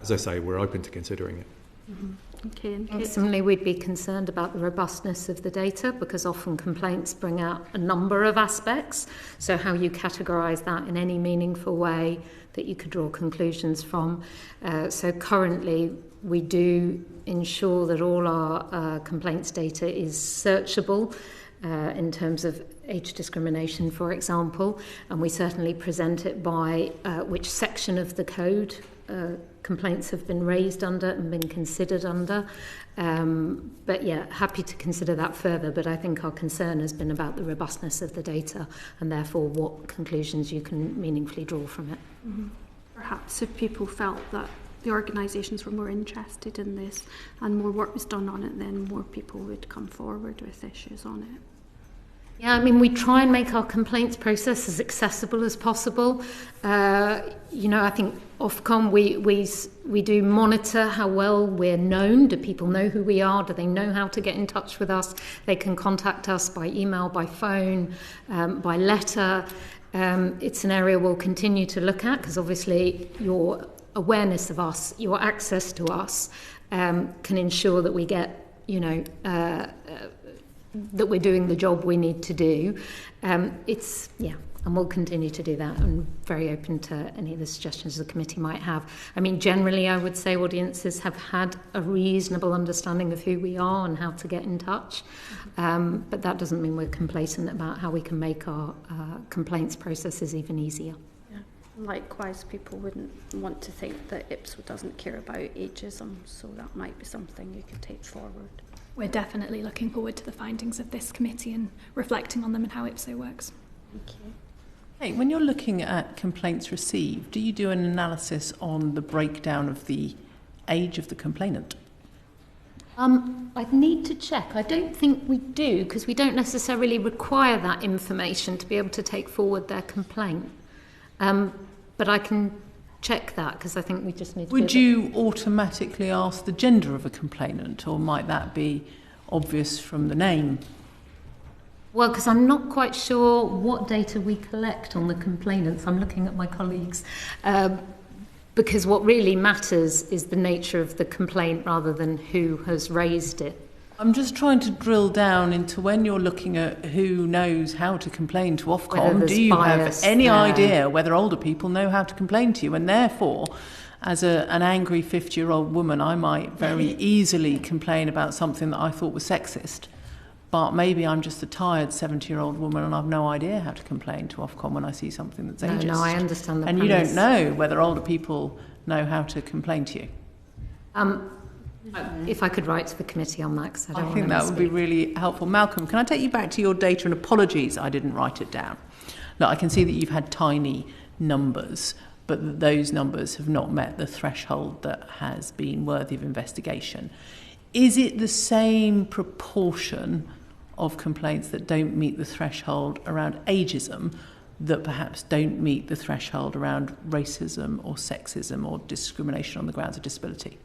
As I say, we're open to considering it. Mm-hmm. Okay, and Kate? Similarly, we'd be concerned about the robustness of the data because often complaints bring out a number of aspects. So how you categorise that in any meaningful way that you could draw conclusions from. So currently, we do ensure that all our complaints data is searchable in terms of age discrimination, for example, and we certainly present it by which section of the code complaints have been raised under and been considered under. But yeah, happy to consider that further, but I think our concern has been about the robustness of the data and therefore what conclusions you can meaningfully draw from it. Mm-hmm. Perhaps if people felt that the organisations were more interested in this and more work was done on it, then more people would come forward with issues on it. Yeah, I mean, we try and make our complaints process as accessible as possible. I think Ofcom, we do monitor how well we're known. Do people know who we are? Do they know how to get in touch with us? They can contact us by email, by phone, by letter. It's an area we'll continue to look at because obviously your awareness of us, your access to us can ensure that we get, that we're doing the job we need to do. And we'll continue to do that. I'm very open to any of the suggestions the committee might have. I mean, generally, I would say audiences have had a reasonable understanding of who we are and how to get in touch. But that doesn't mean we're complacent about how we can make our complaints processes even easier. Yeah. Likewise, people wouldn't want to think that IPSO doesn't care about ageism, so that might be something you could take forward. We're definitely looking forward to the findings of this committee and reflecting on them and how IPSO works. Thank you. Hey, when you're looking at complaints received, do you do an analysis on the breakdown of the age of the complainant? I'd need to check. I don't think we do because we don't necessarily require that information to be able to take forward their complaint. But I can check that because I think we just need to... Would you automatically ask the gender of a complainant, or might that be obvious from the name? Well, because I'm not quite sure what data we collect on the complainants. I'm looking at my colleagues. Because what really matters is the nature of the complaint rather than who has raised it. I'm just trying to drill down into when you're looking at who knows how to complain to Ofcom. Do you have any idea whether older people know how to complain to you? And therefore, as an angry 50-year-old woman, I might very easily complain about something that I thought was sexist. But maybe I'm just a tired 70-year-old woman and I've no idea how to complain to Ofcom when I see something that's ageist. No, I understand the And you don't know whether older people know how to complain to you. If I could write to the committee on that, because I think that would be really helpful. Malcolm, can I take you back to your data? And apologies, I didn't write it down. Look, I can see that you've had tiny numbers, but that those numbers have not met the threshold that has been worthy of investigation. Is it the same proportion of complaints that don't meet the threshold around ageism that perhaps don't meet the threshold around racism or sexism or discrimination on the grounds of disability?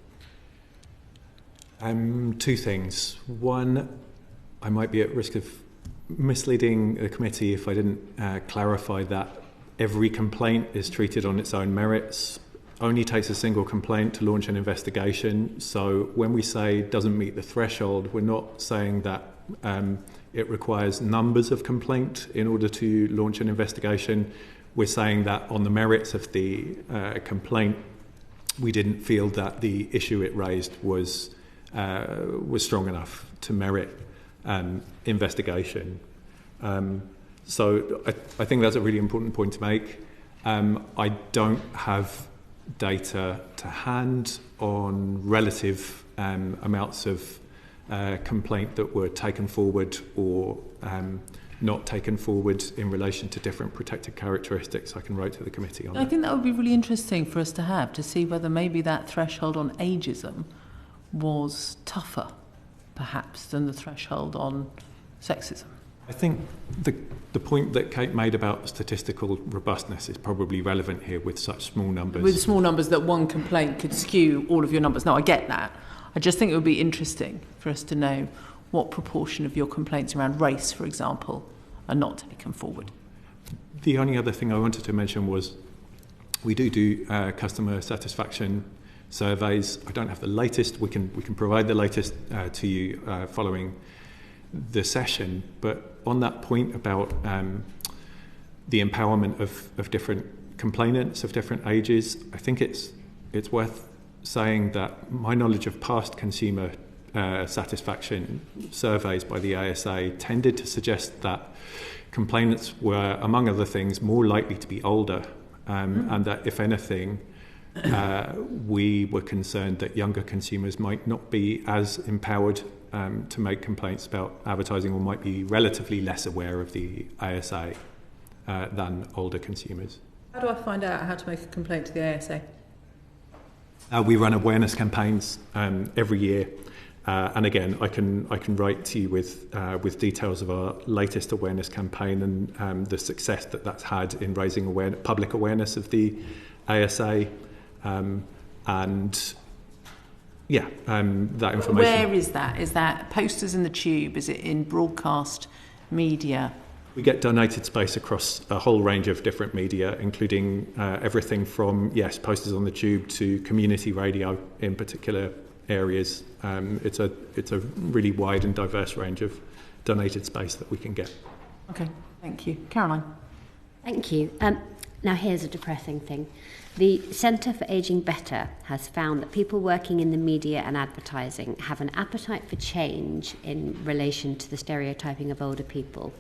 Two things. One, I might be at risk of misleading the committee if I didn't clarify that every complaint is treated on its own merits. Only takes a single complaint to launch an investigation. So when we say doesn't meet the threshold, we're not saying that it requires numbers of complaint in order to launch an investigation. We're saying that on the merits of the complaint, we didn't feel that the issue it raised was strong enough to merit investigation. So I think that's a really important point to make. I don't have data to hand on relative amounts of complaint that were taken forward or not taken forward in relation to different protected characteristics. I can write to the committee on that. I think that would be really interesting for us to have, to see whether maybe that threshold on ageism was tougher, perhaps, than the threshold on sexism. I think the point that Kate made about statistical robustness is probably relevant here with such small numbers. With small numbers, that one complaint could skew all of your numbers. No, I get that. I just think it would be interesting for us to know what proportion of your complaints around race, for example, are not taken forward. The only other thing I wanted to mention was we do customer satisfaction surveys. I don't have the latest. We can provide the latest to you following the session. But on that point about the empowerment of different complainants of different ages, I think it's worth saying that my knowledge of past consumer satisfaction surveys by the ASA tended to suggest that complainants were, among other things, more likely to be older, and that if anything, we were concerned that younger consumers might not be as empowered to make complaints about advertising, or might be relatively less aware of the ASA than older consumers. How do I find out how to make a complaint to the ASA? We run awareness campaigns every year, and again, I can write to you with details of our latest awareness campaign and the success that's had in raising public awareness of the ASA, and that information. Where is that? Is that posters in the tube? Is it in broadcast media? We get donated space across a whole range of different media, including everything from, posters on the tube to community radio in particular areas. It's a really wide and diverse range of donated space that we can get. Okay, thank you. Caroline. Thank you. Now here's a depressing thing. The Centre for Ageing Better has found that people working in the media and advertising have an appetite for change in relation to the stereotyping of older people,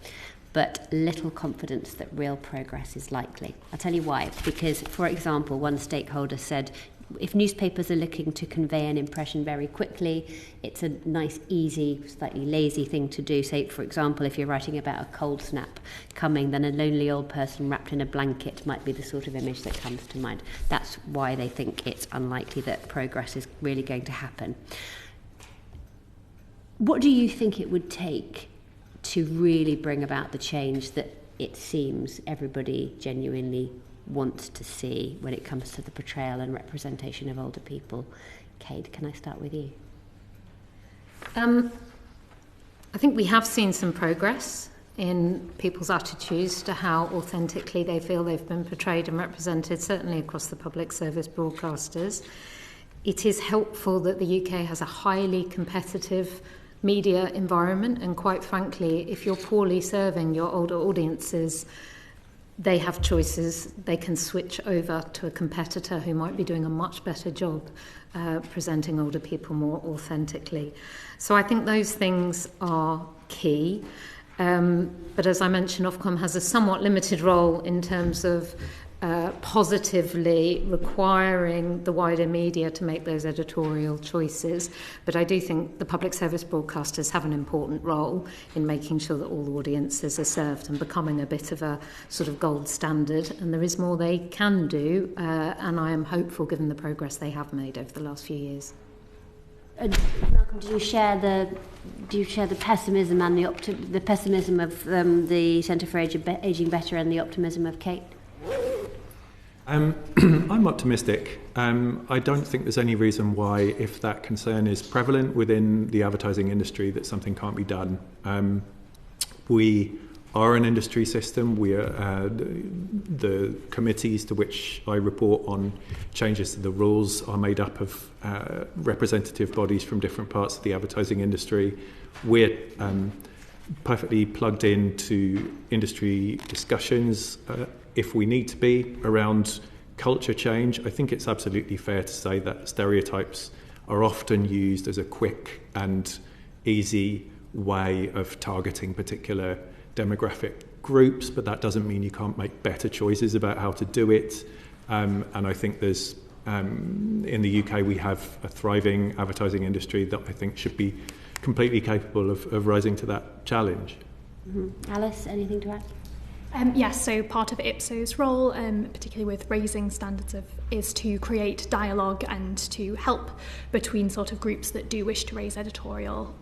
but little confidence that real progress is likely. I'll tell you why. Because, for example, one stakeholder said, if newspapers are looking to convey an impression very quickly, it's a nice, easy, slightly lazy thing to do. Say, for example, if you're writing about a cold snap coming, then a lonely old person wrapped in a blanket might be the sort of image that comes to mind. That's why they think it's unlikely that progress is really going to happen. What do you think it would take to really bring about the change that it seems everybody genuinely wants to see when it comes to the portrayal and representation of older people? Kate, can I start with you? I think we have seen some progress in people's attitudes to how authentically they feel they've been portrayed and represented, certainly across the public service broadcasters. It is helpful that the UK has a highly competitive media environment, and quite frankly, if you're poorly serving your older audiences, they have choices. They can switch over to a competitor who might be doing a much better job presenting older people more authentically. So I think those things are key. But as I mentioned, Ofcom has a somewhat limited role in terms of positively requiring the wider media to make those editorial choices. But I do think the public service broadcasters have an important role in making sure that all audiences are served and becoming a bit of a sort of gold standard. And there is more they can do, and I am hopeful given the progress they have made over the last few years. Malcolm, do you share the pessimism and the pessimism of the Centre for Ageing Better and the optimism of Kate? I'm optimistic. I don't think there's any reason why, if that concern is prevalent within the advertising industry, that something can't be done. We are an industry system. We are the committees to which I report on changes to the rules are made up of representative bodies from different parts of the advertising industry. We're perfectly plugged into industry discussions if we need to be around culture change. I think it's absolutely fair to say that stereotypes are often used as a quick and easy way of targeting particular demographic groups, but that doesn't mean you can't make better choices about how to do it. And I think there's in the UK we have a thriving advertising industry that I think should be completely capable of rising to that challenge. Mm-hmm. Alice, anything to add? Yes, so part of IPSO's role, particularly with raising standards, is to create dialogue and to help between sort of groups that do wish to raise editorial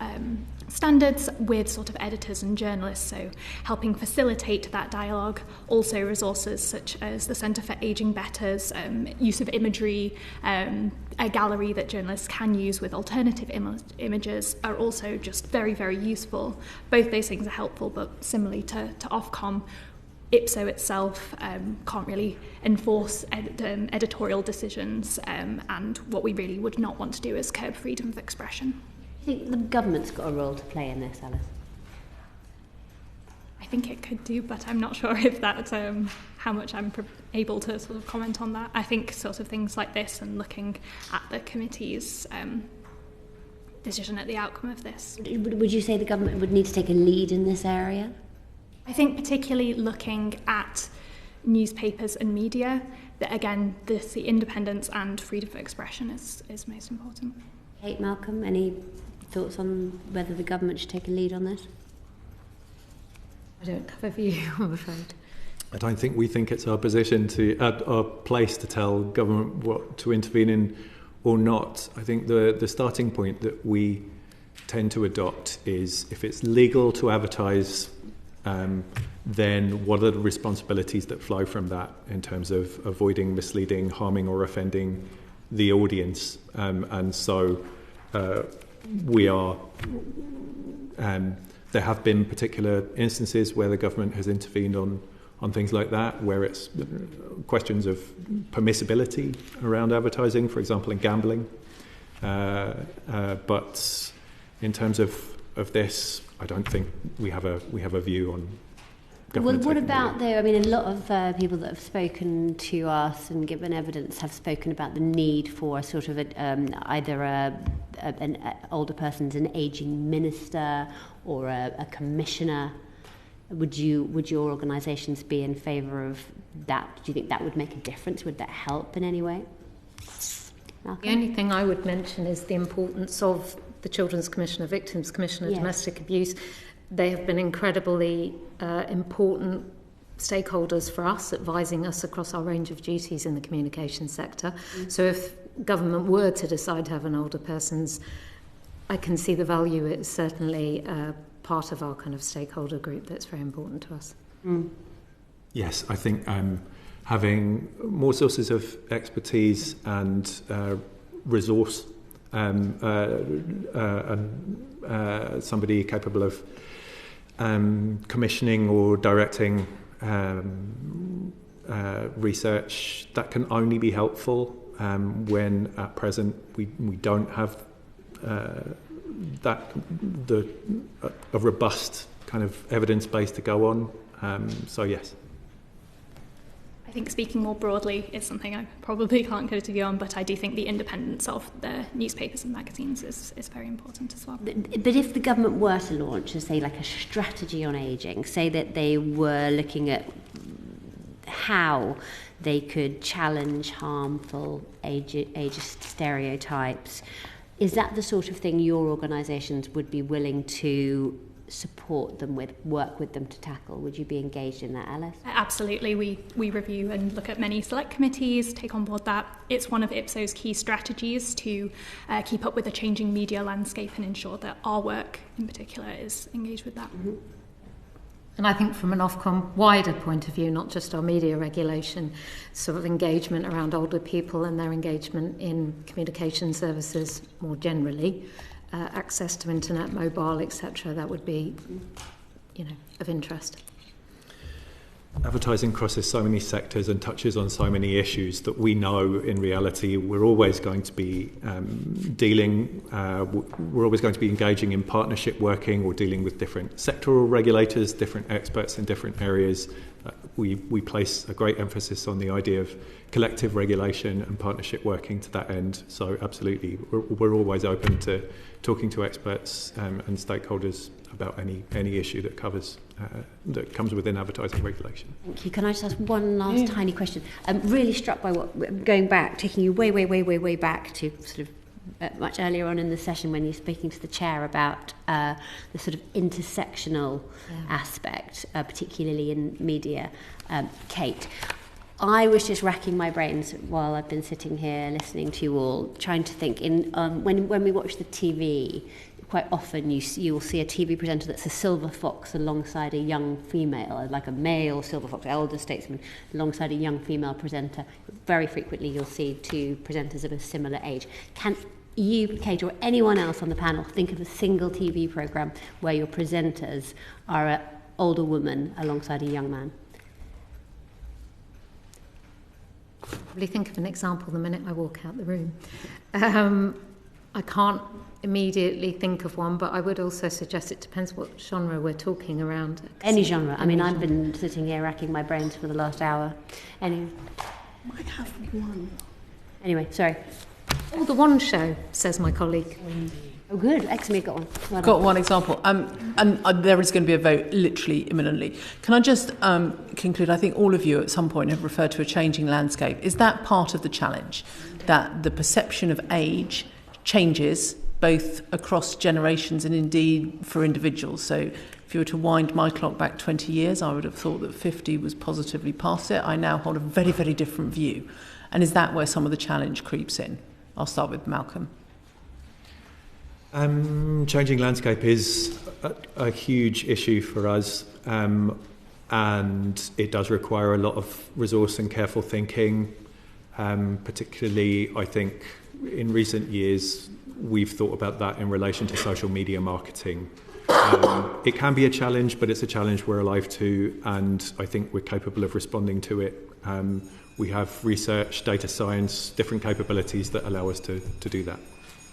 standards with sort of editors and journalists, so helping facilitate that dialogue. Also resources such as the Centre for Ageing Better's use of imagery, a gallery that journalists can use with alternative images are also just very, very useful. Both those things are helpful, but similarly to Ofcom, IPSO itself can't really enforce editorial decisions, and what we really would not want to do is curb freedom of expression. Do you think the government's got a role to play in this, Alice? I think it could do, but I'm not sure if that's how much I'm able to sort of comment on that. I think sort of things like this and looking at the committee's decision at the outcome of this. Would you say the government would need to take a lead in this area? I think particularly looking at newspapers and media, that again, the independence and freedom of expression is most important. Kate, Malcolm, any thoughts on whether the government should take a lead on this? I don't have a view, I'm afraid. I don't think we think it's our position our place to tell government what to intervene in or not. I think the starting point that we tend to adopt is if it's legal to advertise, then what are the responsibilities that flow from that in terms of avoiding misleading, harming or offending the audience? And so we are... there have been particular instances where the government has intervened on things like that, where it's questions of permissibility around advertising, for example, in gambling. But in terms of this, I don't think we have a view on government. Well, what about though? I mean, a lot of people that have spoken to us and given evidence have spoken about the need for a sort of either an older person's an ageing minister or a commissioner. Would your organisations be in favour of that? Do you think that would make a difference? Would that help in any way? Malcolm? The only thing I would mention is the importance of the Children's Commissioner, Victims Commissioner, Domestic Abuse. They have been incredibly important stakeholders for us, advising us across our range of duties in the communications sector. So if government were to decide to have an older person's, I can see the value. It's certainly part of our kind of stakeholder group that's very important to us. Yes, I think having more sources of expertise and resource and somebody capable of commissioning or directing research, that can only be helpful when at present we don't have a robust kind of evidence base to go on. So yes. I think speaking more broadly is something I probably can't go to view on, but I do think the independence of the newspapers and magazines is very important as well. But if the government were to launch, say, like a strategy on ageing, say that they were looking at how they could challenge harmful ageist stereotypes. Is that the sort of thing your organisations would be willing to support them with, work with them to tackle? Would you be engaged in that, Alice? Absolutely. We review and look at many select committees, take on board that. It's one of IPSO's key strategies to keep up with the changing media landscape and ensure that our work in particular is engaged with that. Mm-hmm. And I think from an Ofcom wider point of view, not just our media regulation, sort of engagement around older people and their engagement in communication services more generally, access to internet, mobile, etc., that would be, of interest. Advertising crosses so many sectors and touches on so many issues that we know in reality we're always going to be we're always going to be engaging in partnership working or dealing with different sectoral regulators, different experts in different areas. We place a great emphasis on the idea of collective regulation and partnership working to that end. So absolutely, we're always open to talking to experts and stakeholders about any issue that that comes within advertising regulation. Thank you. Can I just ask one last tiny question? I'm really struck by taking you way back to sort of much earlier on in the session when you're speaking to the chair about the sort of intersectional aspect, particularly in media. Kate, I was just racking my brains while I've been sitting here listening to you all, trying to think. When we watch the TV, quite often you will see a TV presenter that's a silver fox alongside a young female, like a male silver fox, elder statesman, alongside a young female presenter. Very frequently you'll see two presenters of a similar age. Can you, Kate, or anyone else on the panel think of a single TV programme where your presenters are an older woman alongside a young man? Probably think of an example the minute I walk out the room. I can't immediately think of one, but I would also suggest it depends what genre we're talking around. Any genre. I've been sitting here racking my brains for the last hour. I have one. Anyway, sorry. Oh, the One Show, says my colleague. Oh, good. Excellent, got one. Well got one example. And there is going to be a vote literally imminently. Can I just conclude? I think all of you at some point have referred to a changing landscape. Is that part of the challenge? That the perception of age changes both across generations and indeed for individuals. So if you were to wind my clock back 20 years, I would have thought that 50 was positively past it. I now hold a very, very different view. And is that where some of the challenge creeps in? I'll start with Malcolm. Changing landscape is a huge issue for us, and it does require a lot of resource and careful thinking. Particularly, I think, in recent years, we've thought about that in relation to social media marketing. It can be a challenge, but it's a challenge we're alive to, and I think we're capable of responding to it. We have research, data science, different capabilities that allow us to do that.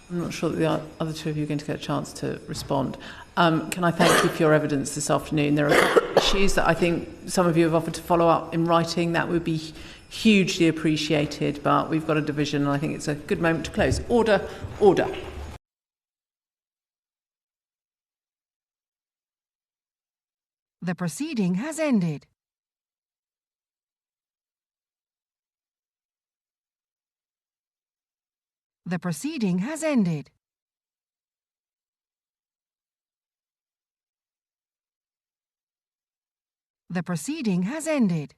I'm not sure that the other two of you are going to get a chance to respond. Can I thank you for your evidence this afternoon? There are issues that I think some of you have offered to follow up in writing. That would be hugely appreciated, but we've got a division and I think it's a good moment to close. Order, order. The proceeding has ended. The proceeding has ended. The proceeding has ended.